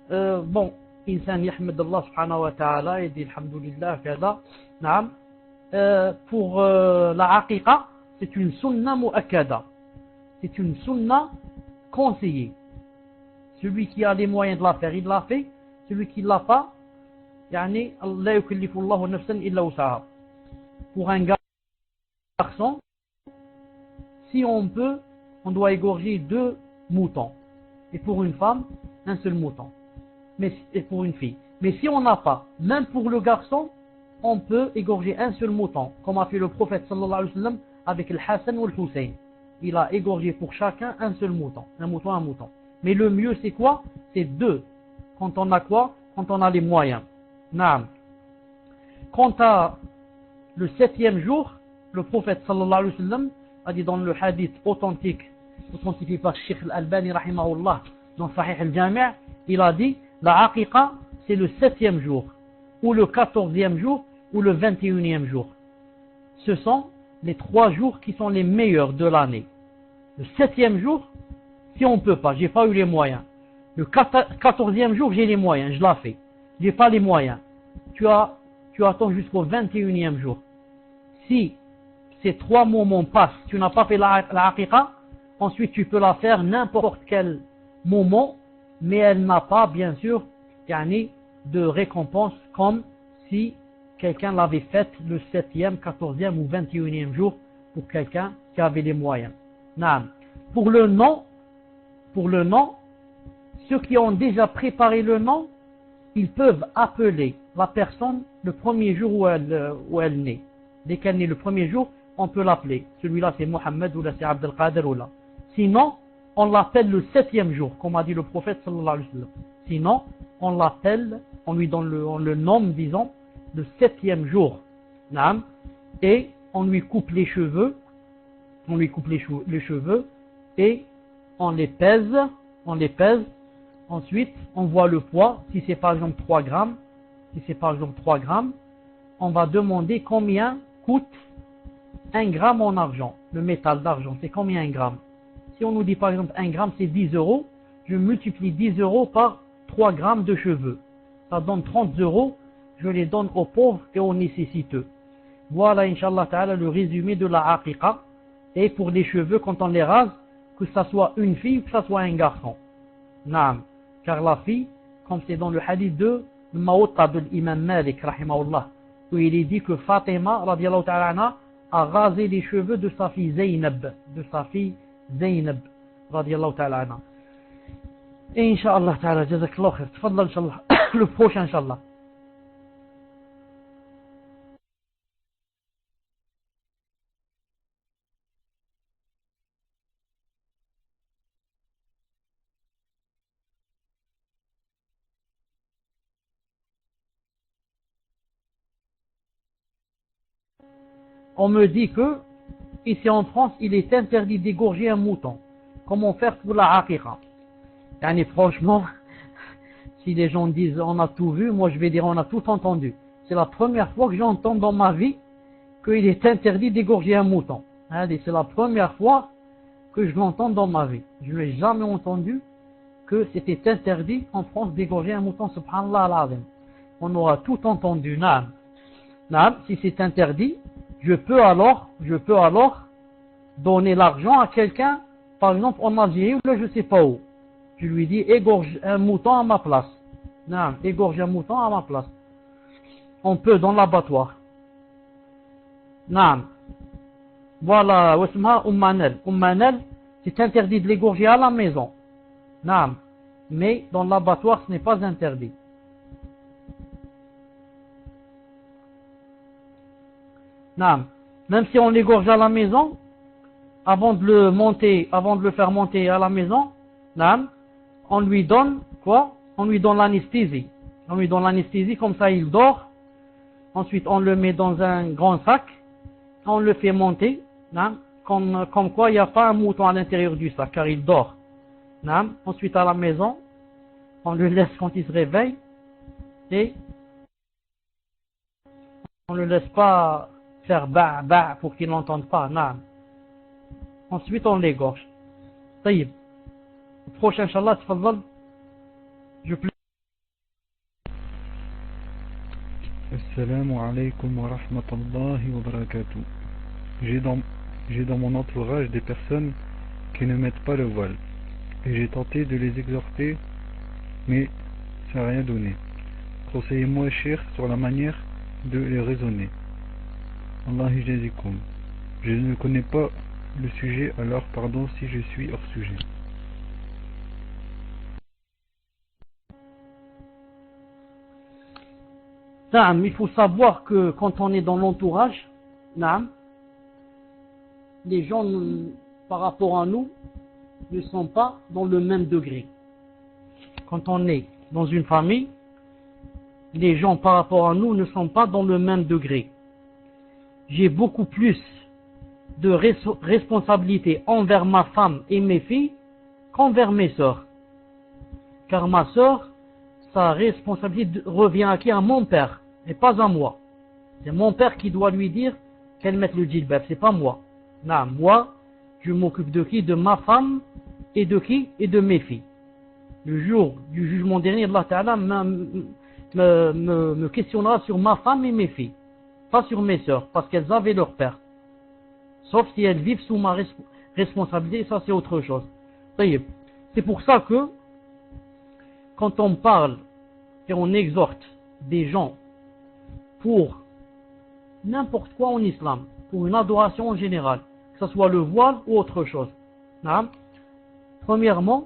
bon, insan yahmad Allah subhanahu wa ta'ala et dit alhamdulillah, kada. Naam. Pour la aqiqa, c'est une sunna mu'akkada. C'est une sunna conseillée. Celui qui a les moyens de la faire, il l'a fait. Celui qui ne l'a pas, la yukallifu Allahu nafsan illa wus'aha. Pour un garçon, si on peut, on doit égorger 2 moutons. Et pour une femme, un seul mouton. Et pour une fille. Mais si on n'a pas, même pour le garçon, on peut égorger un seul mouton, comme a fait le prophète sallallahu alayhi wa sallam avec le Hassan ou le Hussein. Il a égorgé pour chacun un seul mouton. Un mouton, un mouton. Mais le mieux c'est quoi? C'est 2. Quand on a quoi? Quand on a les moyens. Naam. Quant à le 7e jour, le prophète sallallahu alayhi wa sallam a dit dans le hadith authentique, authentifié par Sheikh Al-Albani rahimahullah, dans Sahih Al-Jami', il a dit, la aqiqa c'est le 7e jour, ou le 14e jour, ou le 21e jour. Ce sont les 3 jours qui sont les meilleurs de l'année. Le 7e jour, si on ne peut pas, j'ai pas eu les moyens. Le 14e jour, j'ai les moyens, je l'ai fait. J'ai pas les moyens. Tu attends jusqu'au 21e jour. Si ces 3 moments passent, tu n'as pas fait la aqiqa, ensuite tu peux la faire n'importe quel moment, mais elle n'a pas, bien sûr, de récompense comme si quelqu'un l'avait faite le 7e, 14e ou 21e jour pour quelqu'un qui avait les moyens. Naam. Pour le nom, ceux qui ont déjà préparé le nom, ils peuvent appeler la personne le premier jour où elle naît. Dès qu'elle naît le premier jour, on peut l'appeler. Celui-là c'est Mohammed ou là c'est Abdel Qadir ou là. Sinon, on l'appelle le 7e jour, comme a dit le prophète sallallahu alayhi wa sallam. Sinon, on l'appelle, on le nomme, disons, le 7e jour. Naam. Et on lui coupe les cheveux. On lui coupe les cheveux et on les pèse. Ensuite, on voit le poids. Si c'est par exemple 3 grammes, on va demander combien coûte 1 gramme en argent. Le métal d'argent, c'est combien 1 gramme? Si on nous dit par exemple 1 gramme, c'est 10 euros. Je multiplie 10 euros par 3 grammes de cheveux. Ça donne 30 euros. Je les donne aux pauvres et aux nécessiteux. Voilà, Inch'Allah Ta'ala, le résumé de la aqiqa. Et pour les cheveux, quand on les rase, que ça soit une fille ou que ça soit un garçon. Naam. Car la fille, comme c'est dans le hadith de Mawta de l'imam Malik, rahimahullah, où il est dit que Fatima, radiallahu ta'ala anha, a rasé les cheveux de sa fille Zaynab. Radiallahu ta'ala anha. Et Inch'Allah Ta'ala, jazakallah khair. Tfadlal, Inch'Allah. Le prochain, Inch'Allah. On me dit que, ici en France, il est interdit d'égorger un mouton. Comment faire pour la aqiqa? Franchement, si les gens disent on a tout vu, moi je vais dire on a tout entendu. C'est la première fois que j'entends dans ma vie qu'il est interdit d'égorger un mouton. C'est la première fois que je l'entends dans ma vie. Je n'ai jamais entendu que c'était interdit en France d'égorger un mouton, subhanallah al-azim. On aura tout entendu. Naam. Naam, si c'est interdit, je peux alors donner l'argent à quelqu'un, par exemple en Algérie ou là je sais pas où. Tu lui dis égorge un mouton à ma place. Non, égorge un mouton à ma place. On peut dans l'abattoir. Non. Voilà, wasma ummanel. Ummanel, c'est interdit de l'égorger à la maison. Non. Mais dans l'abattoir, ce n'est pas interdit. Non. Même si on l'égorge à la maison, avant de le faire monter à la maison, non, on lui donne quoi? On lui donne l'anesthésie. On lui donne l'anesthésie, comme ça il dort. Ensuite, on le met dans un grand sac. On le fait monter. Non, comme quoi il n'y a pas un mouton à l'intérieur du sac, car il dort. Non. Ensuite, à la maison, on le laisse quand il se réveille. Et on ne le laisse pas faire bah bah pour qu'il n'entende pas. Non. Ensuite, on l'égorge. طيب. Prochain, Inch'Allah, tfadal. Je prie. Assalamu alaikum wa rahmatullahi wa barakatuh. J'ai dans mon entourage des personnes qui ne mettent pas le voile. Et j'ai tenté de les exhorter, mais ça n'a rien donné. Conseillez-moi, cher, sur la manière de les raisonner. Allah yajzikum. Je ne connais pas le sujet, alors pardon si je suis hors sujet. Il faut savoir que quand on est dans l'entourage, les gens par rapport à nous ne sont pas dans le même degré. Quand on est dans une famille, les gens par rapport à nous ne sont pas dans le même degré. J'ai beaucoup plus de responsabilité envers ma femme et mes filles qu'envers mes sœurs. Car ma sœur, sa responsabilité revient à qui? À mon père, et pas à moi. C'est mon père qui doit lui dire qu'elle mette le djilbab, c'est pas moi. Non, moi, je m'occupe de qui? De ma femme et de qui? Et de mes filles. Le jour du jugement dernier, Allah Ta'ala me questionnera sur ma femme et mes filles, pas sur mes sœurs, parce qu'elles avaient leur père. Sauf si elles vivent sous ma responsabilité, ça c'est autre chose. C'est pour ça que quand on parle et on exhorte des gens pour n'importe quoi en islam, pour une adoration en général, que ce soit le voile ou autre chose, premièrement,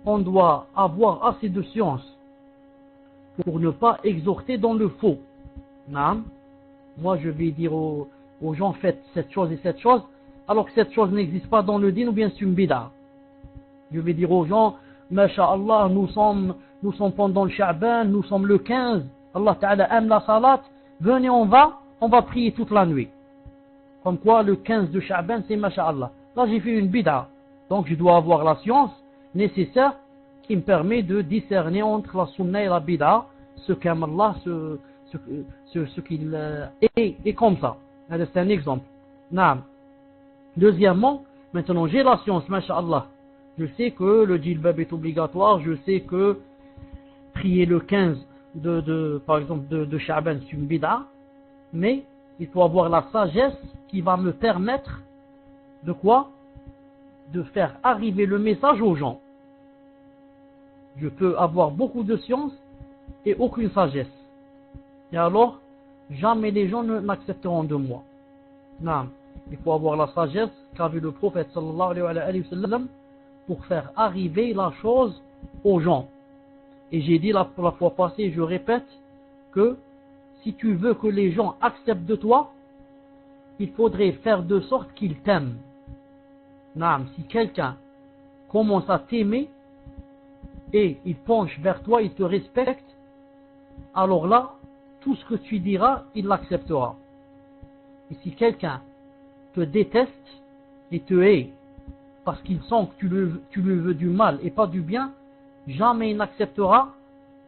on doit avoir assez de science pour ne pas exhorter dans le faux. Moi je vais dire aux gens faites cette chose et cette chose, alors que cette chose n'existe pas dans le din ou bien c'est une bid'a. Je vais dire aux gens, Masha'Allah, nous sommes pendant le Sha'ban, nous sommes le 15, Allah Ta'ala aime la salat, venez on va prier toute la nuit. Comme quoi le 15 de Sha'ban c'est Masha'Allah. Là j'ai fait une bid'a, donc je dois avoir la science nécessaire qui me permet de discerner entre la sunna et la bid'a, ce qu'aime Allah, ce qu'il est, et comme ça. C'est un exemple. Deuxièmement, maintenant j'ai la science, Masha'Allah. Je sais que le djilbab est obligatoire, je sais que prier le 15 par exemple de Sha'ban c'est une bid'a, mais il faut avoir la sagesse qui va me permettre de quoi? De faire arriver le message aux gens. Je peux avoir beaucoup de science et aucune sagesse. Et alors, jamais les gens n'accepteront de moi. Non. Il faut avoir la sagesse qu'a vu le prophète sallallahu alayhi wa sallam pour faire arriver la chose aux gens. Et j'ai dit la fois passée, je répète, que si tu veux que les gens acceptent de toi, il faudrait faire de sorte qu'ils t'aiment. Non. Si quelqu'un commence à t'aimer et il penche vers toi, il te respecte, alors là, tout ce que tu diras, il l'acceptera. Et si quelqu'un te déteste et te hait parce qu'il sent que tu lui veux du mal et pas du bien, jamais il n'acceptera,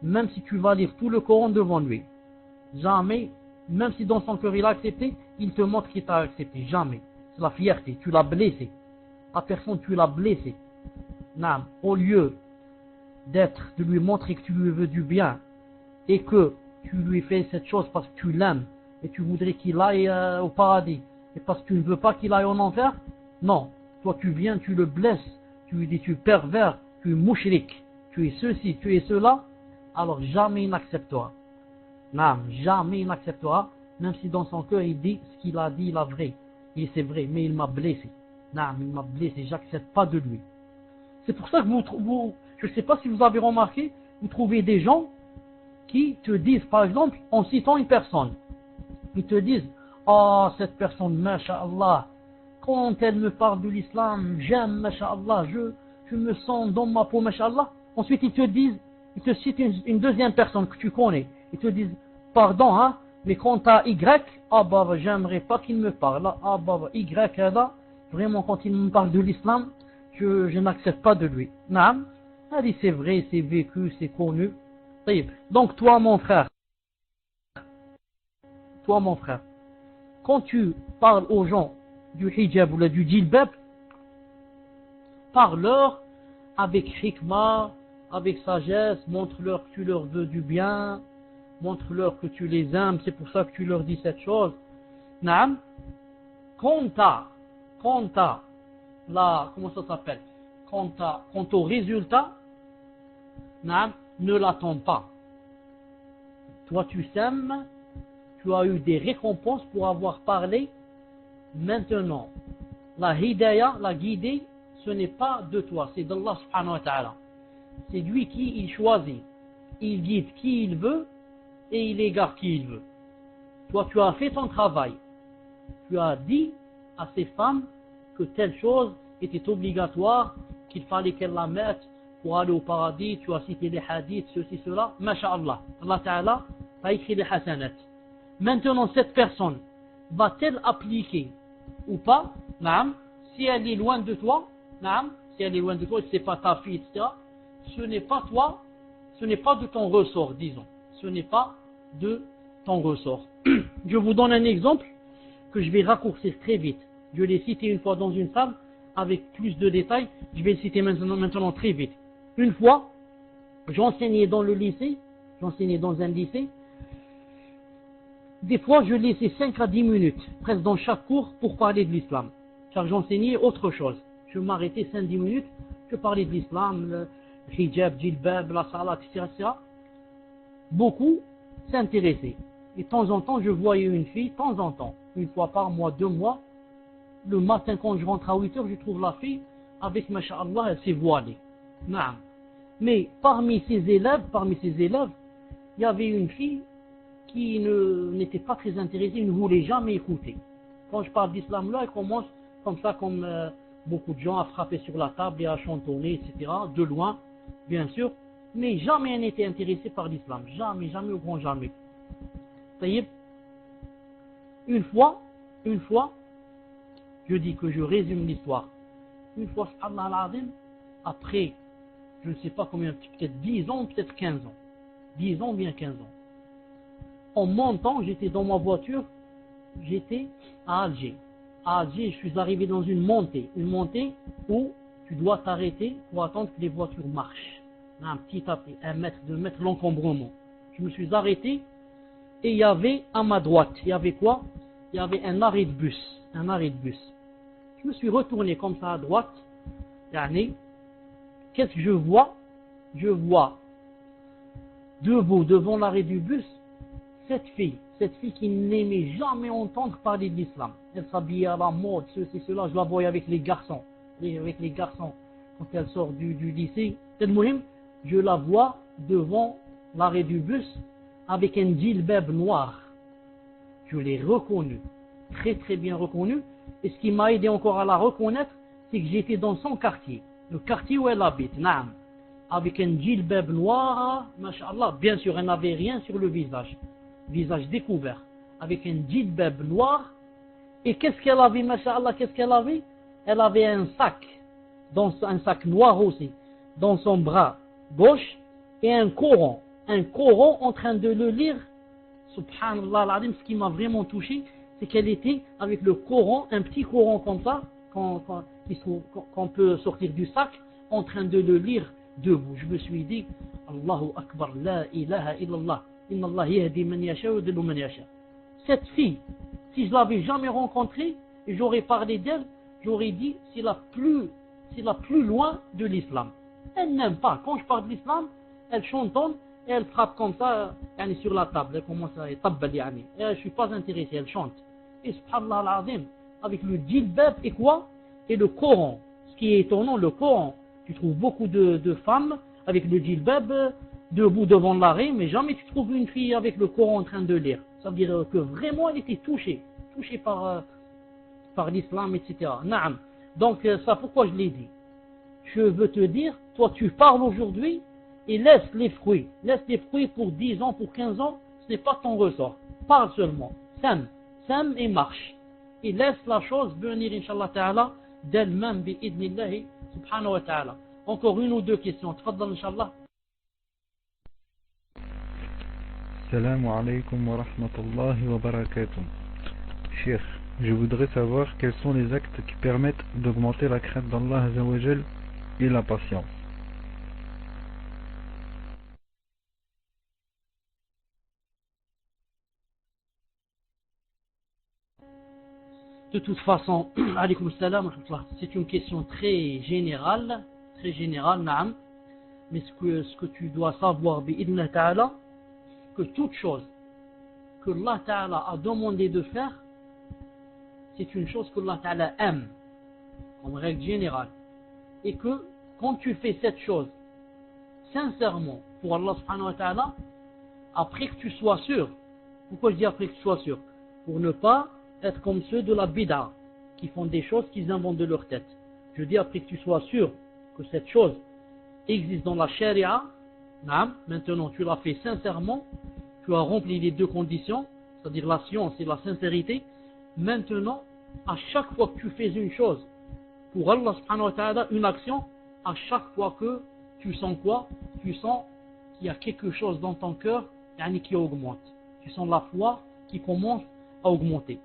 même si tu vas lire tout le Coran devant lui. Jamais, même si dans son cœur il a accepté, il te montre qu'il t'a accepté. Jamais. C'est la fierté, tu l'as blessé. À personne, tu l'as blessé. Non. Au lieu de lui montrer que tu lui veux du bien et que tu lui fais cette chose parce que tu l'aimes et tu voudrais qu'il aille au paradis et parce que tu ne veux pas qu'il aille en enfer, non, toi tu viens, tu le blesses, tu lui dis tu es pervers, tu es mouchrik, tu es ceci, tu es cela, alors jamais il n'acceptera. Non, jamais il n'acceptera, même si dans son cœur il dit ce qu'il a dit, il a vrai. Et c'est vrai, mais il m'a blessé. Non, il m'a blessé, j'accepte pas de lui. C'est pour ça que je ne sais pas si vous avez remarqué, vous trouvez des gens qui te disent, par exemple, en citant une personne, ils te disent, oh, cette personne, masha'Allah, quand elle me parle de l'islam, j'aime, masha'Allah, je me sens dans ma peau, masha'Allah. Ensuite, ils te citent une deuxième personne que tu connais. Ils te disent, pardon, hein, mais quand tu as Y, ah bah, j'aimerais pas qu'il me parle. Ah bah, Y, là, vraiment, quand il me parle de l'islam, je n'accepte pas de lui. Naam, elle dit, c'est vrai, c'est vécu, c'est connu. Donc, toi, mon frère, quand tu parles aux gens du hijab ou du djilbab, parle-leur avec hikmah, avec sagesse, montre-leur que tu leur veux du bien, montre-leur que tu les aimes, c'est pour ça que tu leur dis cette chose. Naam, quant au résultat, naam, ne l'attends pas. Toi tu sèmes, tu as eu des récompenses pour avoir parlé. Maintenant, la hidayah, la guidée, ce n'est pas de toi, c'est d'Allah subhanahu wa ta'ala. C'est lui qui il choisit. Il guide qui il veut et il égare qui il veut. Toi, tu as fait ton travail. Tu as dit à ces femmes que telle chose était obligatoire, qu'il fallait qu'elles la mettent pour aller au paradis. Tu as cité les hadiths, ceci, cela. Masha'Allah. Allah Ta'ala a écrit les hasanat. Maintenant, cette personne va-t-elle appliquer ou pas? Naam. Si elle est loin de toi, naam, si elle est loin de toi, c'est pas ta fille, etc. Ce n'est pas toi, ce n'est pas de ton ressort, disons. Ce n'est pas de ton ressort. Je vous donne un exemple que je vais raccourcir très vite. Je l'ai cité une fois dans une salle avec plus de détails. Je vais le citer maintenant très vite. Une fois, j'enseignais dans le lycée, j'enseignais dans un lycée. Des fois, je laissais 5 à 10 minutes, presque dans chaque cours, pour parler de l'islam. Car j'enseignais autre chose. Je m'arrêtais 5-10 minutes, je parlais de l'islam, le hijab, djilbab, la salat, etc. Beaucoup s'intéressaient. Et de temps en temps, je voyais une fille, de temps en temps, une fois par mois, 2 mois. Le matin, quand je rentre à 8 heures, je trouve la fille, avec masha'Allah, elle s'est voilée. Naam. Mais parmi ses élèves, il y avait une fille qui n'était pas très intéressée, ne voulait jamais écouter. Quand je parle d'islam là, elle commence comme ça, comme beaucoup de gens, à frapper sur la table et à chantonner, etc. De loin, bien sûr. Mais jamais elle n'était intéressée par l'islam. Jamais, jamais au grand jamais. Ça y est. Une fois, je dis que je résume l'histoire. Une fois, subhanallah al-azim, après, je ne sais pas combien, peut-être 10 ans, peut-être 15 ans. 10 ans, bien 15 ans. En montant, j'étais dans ma voiture, j'étais à Alger. À Alger, je suis arrivé dans une montée où tu dois t'arrêter pour attendre que les voitures marchent. Un petit à petit, 1 mètre, 2 mètres, l'encombrement. Je me suis arrêté et il y avait à ma droite, il y avait quoi? Il y avait un arrêt de bus. Je me suis retourné comme ça à droite. Qu'est-ce que je vois? Je vois debout devant l'arrêt du bus cette fille qui n'aimait jamais entendre parler de l'islam. Elle s'habillait à la mode, ceci, cela. Je la voyais avec les garçons. Quand elle sort du lycée. C'est le muhim, je la vois devant l'arrêt du bus avec un djilbab noir. Je l'ai reconnue, très très bien reconnue. Et ce qui m'a aidé encore à la reconnaître, c'est que j'étais dans son quartier, le quartier où elle habite, naam, avec un djilbab noir, masha'Allah. Bien sûr, elle n'avait rien sur le visage découvert, avec un djilbab noir. Et qu'est-ce qu'elle avait, masha'Allah, Elle avait un sac noir aussi, dans son bras gauche, et un Coran en train de le lire. Subhanallah al-azim, ce qui m'a vraiment touché, c'est qu'elle était avec le Coran, un petit Coran comme ça, qu'on peut sortir du sac, en train de le lire debout. Je me suis dit, Allahu Akbar, la ilaha illallah, inna Allah yahdi man yasha wa yudillu man yasha. Cette fille, si je l'avais jamais rencontrée, et j'aurais parlé d'elle, j'aurais dit, c'est la plus loin de l'islam. Elle n'aime pas. Quand je parle de l'islam, elle chantonne et elle frappe comme ça sur la table. Elle commence à tabbal yani. Et je ne suis pas intéressé, elle chante. Et subhanallah al-azim, avec le djilbab et quoi? Et le Coran. Ce qui est étonnant, le Coran. Tu trouves beaucoup de femmes avec le djilbab debout devant l'arrêt, mais jamais tu trouves une fille avec le Coran en train de lire. Ça veut dire que vraiment elle était touchée par l'islam, etc. Naam. Donc ça, pourquoi je l'ai dit? Je veux te dire, toi tu parles aujourd'hui et laisse les fruits. Laisse les fruits pour 10 ans, pour 15 ans, ce n'est pas ton ressort. Parle seulement. Sème et marche. Et laisse la chose venir, Inch'Allah Ta'ala, d'elle-même, bi'idnillahi, subhanahu wa ta'ala. Encore une ou deux questions. Tfaddal, Inch'Allah. Salam alaykum wa rahmatullahi wa barakatuh. Cheikh, je voudrais savoir quels sont les actes qui permettent d'augmenter la crainte d'Allah Azza wa Jal et la patience. De toute façon, alaykoum salam, c'est une question très générale, naam. Mais ce que tu dois savoir, bi'idnillah ta'ala, que toute chose que Allah Ta'ala a demandé de faire, c'est une chose que Allah Ta'ala aime, en règle générale. Et que quand tu fais cette chose sincèrement pour Allah Subhanahu wa Ta'ala, après que tu sois sûr, pourquoi je dis après que tu sois sûr? Pour ne pas être comme ceux de la bid'a, qui font des choses qu'ils inventent de leur tête. Je dis après que tu sois sûr que cette chose existe dans la charia, maintenant tu l'as fait sincèrement, tu as rempli les deux conditions, c'est-à-dire la science et la sincérité. Maintenant, à chaque fois que tu fais une chose pour Allah subhanahu wa ta'ala, une action, à chaque fois que tu sens quoi? Tu sens qu'il y a quelque chose dans ton cœur qui augmente. Tu sens la foi qui commence à augmenter.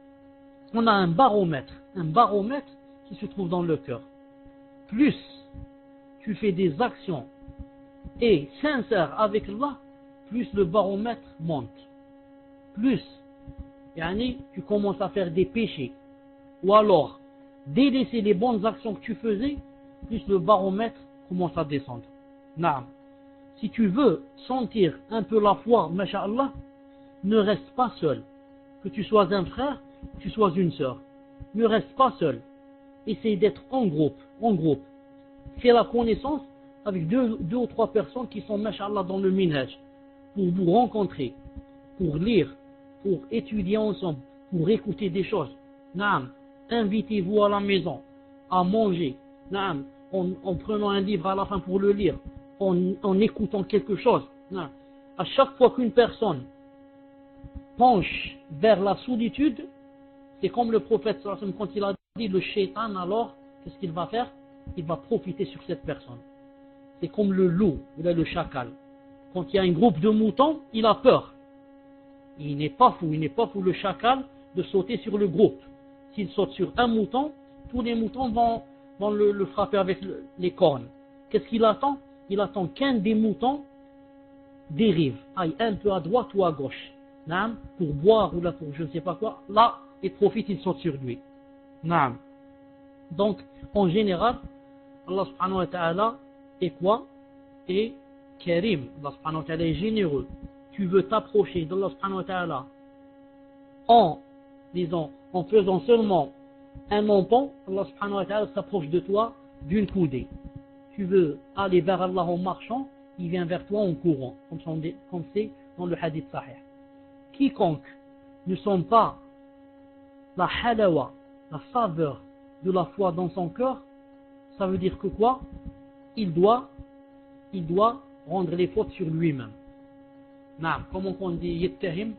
On a un baromètre qui se trouve dans le cœur. Plus tu fais des actions et sincères avec Allah, plus le baromètre monte. Plus tu commences à faire des péchés, ou alors délaisser les bonnes actions que tu faisais, plus le baromètre commence à descendre. Naam. Si tu veux sentir un peu la foi, masha'Allah, ne reste pas seul. Que tu sois un frère, que tu sois une sœur, ne reste pas seul. Essaye d'être en groupe. Fais la connaissance avec deux ou trois personnes qui sont, masha'Allah, dans le minhaj, pour vous rencontrer, pour lire, pour étudier ensemble, pour écouter des choses. Naam. Invitez-vous à la maison, à manger, naam, en prenant un livre à la fin pour le lire, en écoutant quelque chose. Naam. À chaque fois qu'une personne penche vers la solitude, c'est comme le prophète quand il a dit le shaitan, alors qu'est-ce qu'il va faire? Il va profiter sur cette personne. C'est comme le loup, ou le chacal. Quand il y a un groupe de moutons, il a peur. Il n'est pas fou le chacal de sauter sur le groupe. S'il saute sur un mouton, tous les moutons vont le frapper avec les cornes. Qu'est-ce qu'il attend? Il attend qu'un des moutons dérive, aille un peu à droite ou à gauche, naam, pour boire ou là pour je ne sais pas quoi. Là, il profite, il saute sur lui. Naam. Donc, en général, Allah subhanahu wa ta'ala est quoi? Est Karim. Allah subhanahu wa ta'ala est généreux. Tu veux t'approcher d'Allah subhanahu wa ta'ala en faisant seulement un menton, Allah subhanahu wa ta'ala s'approche de toi d'une coudée. Tu veux aller vers Allah en marchant, il vient vers toi en courant, comme c'est dans le hadith sahih. Quiconque ne sent pas la halawa, la saveur de la foi dans son cœur, ça veut dire que quoi? Il doit rendre les fautes sur lui-même. Comment on dit yettahim,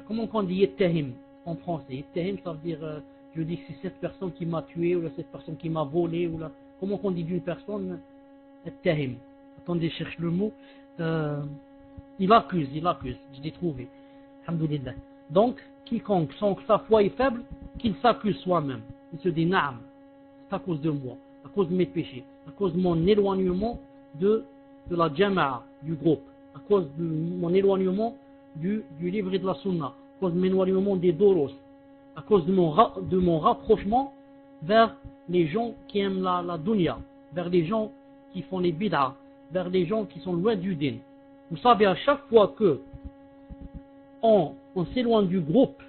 comment on dit yettahim en français? Yettahim, ça veut dire, je dis que c'est cette personne qui m'a tué, ou là, cette personne qui m'a volé, ou là, comment on dit d'une personne? Yettahim. Attendez, je cherche le mot. Il accuse, je l'ai trouvé. Alhamdulillah. Donc, quiconque sent que sa foi est faible, qu'il s'accuse soi-même. Il se dit, naam, c'est à cause de moi, à cause de mes péchés, à cause de mon éloignement de la jama'a, du groupe, à cause de mon éloignement du livre et de la sunna, à cause de mon éloignement des doros, à cause de mon rapprochement vers les gens qui aiment la dunya, vers les gens qui font les bid'ah, vers les gens qui sont loin du din. Vous savez, à chaque fois que on s'éloigne du groupe,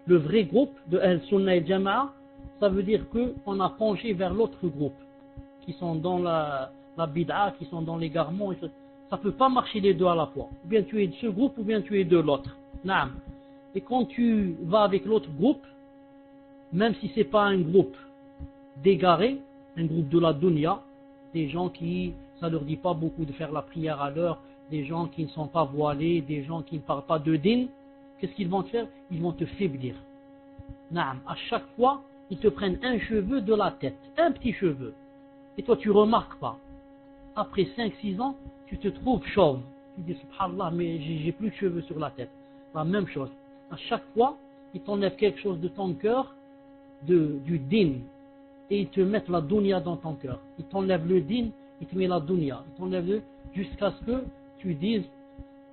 le vrai groupe de Al-Sunnah et Jama'a, ça veut dire qu'on a penché vers l'autre groupe, qui sont dans la bid'a, qui sont dans l'égarement. Ça ne peut pas marcher les deux à la fois. Ou bien tu es de ce groupe, ou bien tu es de l'autre. Naam. Et quand tu vas avec l'autre groupe, même si ce n'est pas un groupe d'égarés, un groupe de la dunya, des gens qui, ça ne leur dit pas beaucoup de faire la prière à l'heure, des gens qui ne sont pas voilés, des gens qui ne parlent pas de din, qu'est-ce qu'ils vont te faire? Ils vont te faiblir. Naam. À chaque fois, ils te prennent un cheveu de la tête, un petit cheveu. Et toi, tu ne remarques pas. Après 5-6 ans, tu te trouves chauve. Tu dis, subhanallah, mais j'ai plus de cheveux sur la tête. La même chose. À chaque fois, ils t'enlèvent quelque chose de ton cœur, du din. Et ils te mettent la dunya dans ton cœur. Ils t'enlèvent le din, ils te mettent la dunya. Ils t'enlèvent jusqu'à ce que tu dises,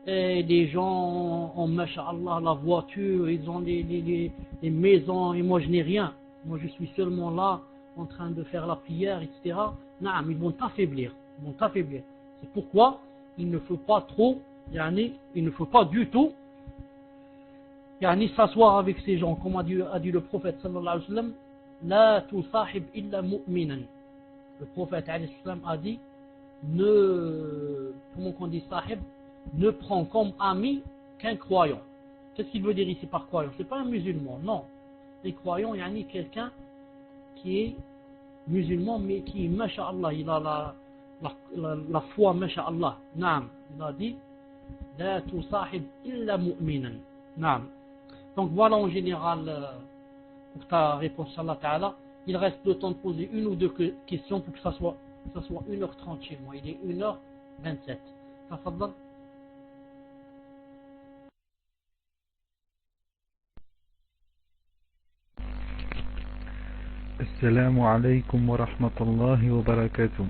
les gens ont, masha'Allah, la voiture, ils ont les maisons, et moi je n'ai rien. Moi je suis seulement là, en train de faire la prière, etc. Non, ils vont t'affaiblir. Ils vont t'affaiblir. C'est pourquoi il ne faut pas trop, il ne faut pas du tout s'asseoir avec ces gens. Comme a dit le prophète sallallahu alayhi wa sallam, la tusahib illa mu'minan. Le prophète alayhi wa sallam a dit, comment on dit sahib, ne prend comme ami qu'un croyant. Qu'est-ce qu'il veut dire ici par croyant? C'est pas un musulman, non. Un croyant, quelqu'un qui est musulman, mais qui, masha'Allah, il a la foi, masha'Allah. Naam. Il a dit, la tusahib illa mu'minan. Naam. Donc voilà en général, pour ta réponse, Allah Ta'ala. Il reste le temps de poser une ou deux questions pour que ça soit 1h30 chez moi. Il est 1h27. Tafadhal. Assalamu alaikum wa rahmatullahi wa barakatuh.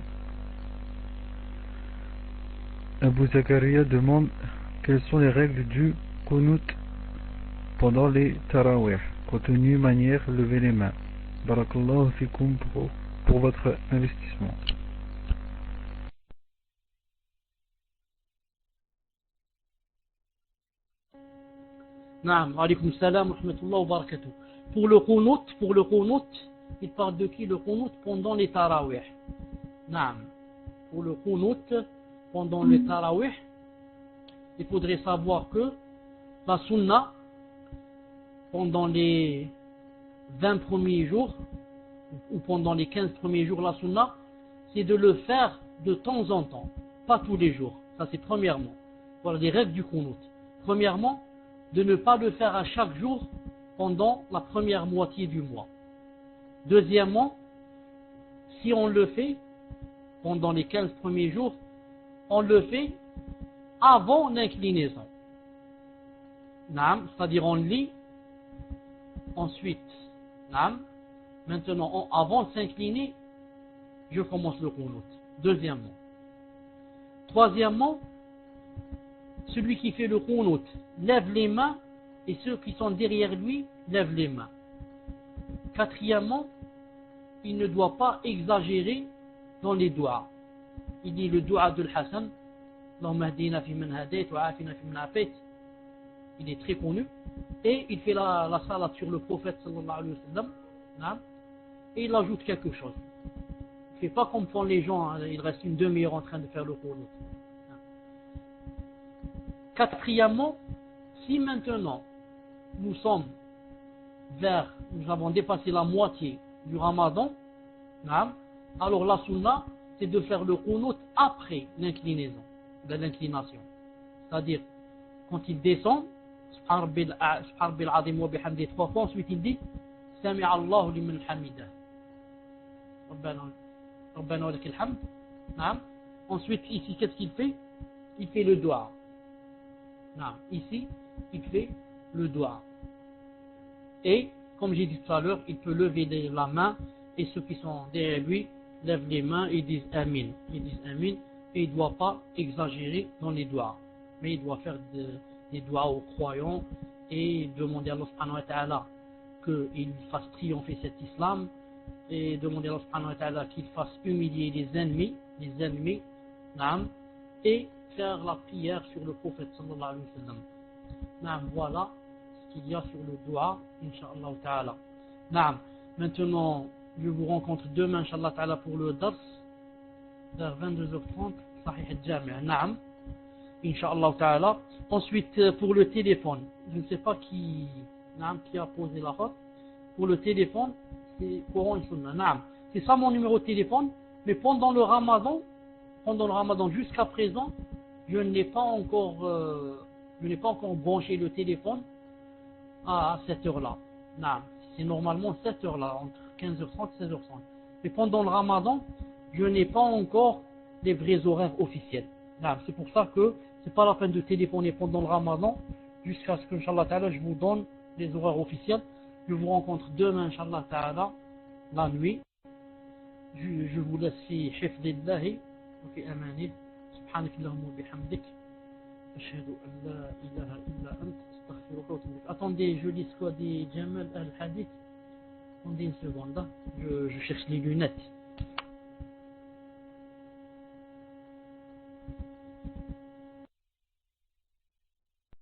Abu Zakaria demande quelles sont les règles du qunut pendant les tarawih, contenu, manière, lever les mains. Barakallahu fikum pour votre investissement. Naam, alaykoum salam wa rahmatullahi wa barakatuh. Pour le qunut, il parle de qui? Le qunut pendant les tarawih. Naam. Pour le qunut pendant les tarawih, il faudrait savoir que la sunna, pendant les 20 premiers jours, ou pendant les 15 premiers jours, la sunna, c'est de le faire de temps en temps, pas tous les jours. Ça c'est premièrement. Voilà les règles du qunut. Premièrement, de ne pas le faire à chaque jour pendant la première moitié du mois. Deuxièmement, si on le fait pendant les 15 premiers jours, on le fait avant l'inclinaison. C'est-à-dire on lit, ensuite, maintenant avant de s'incliner, je commence le qunut. Deuxièmement. Troisièmement, celui qui fait le qunut lève les mains et ceux qui sont derrière lui lèvent les mains. Quatrièmement, il ne doit pas exagérer dans les doigts. Il dit le doigt de l'Hassan, Allahumma hdina fi man hadayt wa afina fi man afayt. Il est très connu. Et il fait la salat sur le prophète sallallahu alayhi wa sallam. Et il ajoute quelque chose. Il ne fait pas comme font les gens, il reste une demi-heure en train de faire le qunut. Quatrièmement, si maintenant nous avons dépassé la moitié du Ramadan, alors la sunna, c'est de faire le qunut après l'inclination. C'est-à-dire, quand il descend, subhan rabbil azim wa bihamdi 3 fois, ensuite il dit, Sami'a Allahu liman hamidah. Rabbana wa lakal hamd. Ensuite, ici, qu'est-ce qu'il fait? Il fait le doigt. Ici, il fait le doigt. Et, comme j'ai dit tout à l'heure, il peut lever la main et ceux qui sont derrière lui lèvent les mains et disent Amin. Ils disent Amin et il ne doit pas exagérer dans les doigts. Mais il doit faire des doigts aux croyants et demander à Allah subhanahu wa ta'ala qu'il fasse triompher cet islam et demander à Allah subhanahu wa ta'ala qu'il fasse humilier les ennemis les ennemis, naam, et faire la prière sur le prophète sallallahu alayhi wa sallam. Naam, voilà ce qu'il y a sur le dua, incha'Allah ta'ala. Naam, maintenant, je vous rencontre demain, incha'Allah ta'ala, pour le dars, vers 22h30, Sahih al-Jami', naam, incha'Allah ta'ala. Ensuite, pour le téléphone, je ne sais pas qui a posé la faute. Pour le téléphone, c'est Coran et Sunna, naam. C'est ça mon numéro de téléphone, mais pendant le Ramadan jusqu'à présent, je n'ai pas encore branché le téléphone à cette heure-là. Naam. C'est normalement cette heure-là, entre 15h30 et 16h30. Mais pendant le Ramadan, je n'ai pas encore les vrais horaires officiels. Naam. C'est pour ça que c'est pas la peine de téléphoner pendant le Ramadan, jusqu'à ce que, Inch'Allah Ta'ala, je vous donne les horaires officiels. Je vous rencontre demain, Inch'Allah Ta'ala, la nuit. Je vous laisse fi hifdillahi wa fi amanih. Subhanak Allahumma wa bihamdik. Ashhadu an la ilaha illa ant. Astaghfiruka wa atubu ilayk. Attendez, je lis quoi des Jamal al-Hadith. Attendez une seconde, je cherche les lunettes.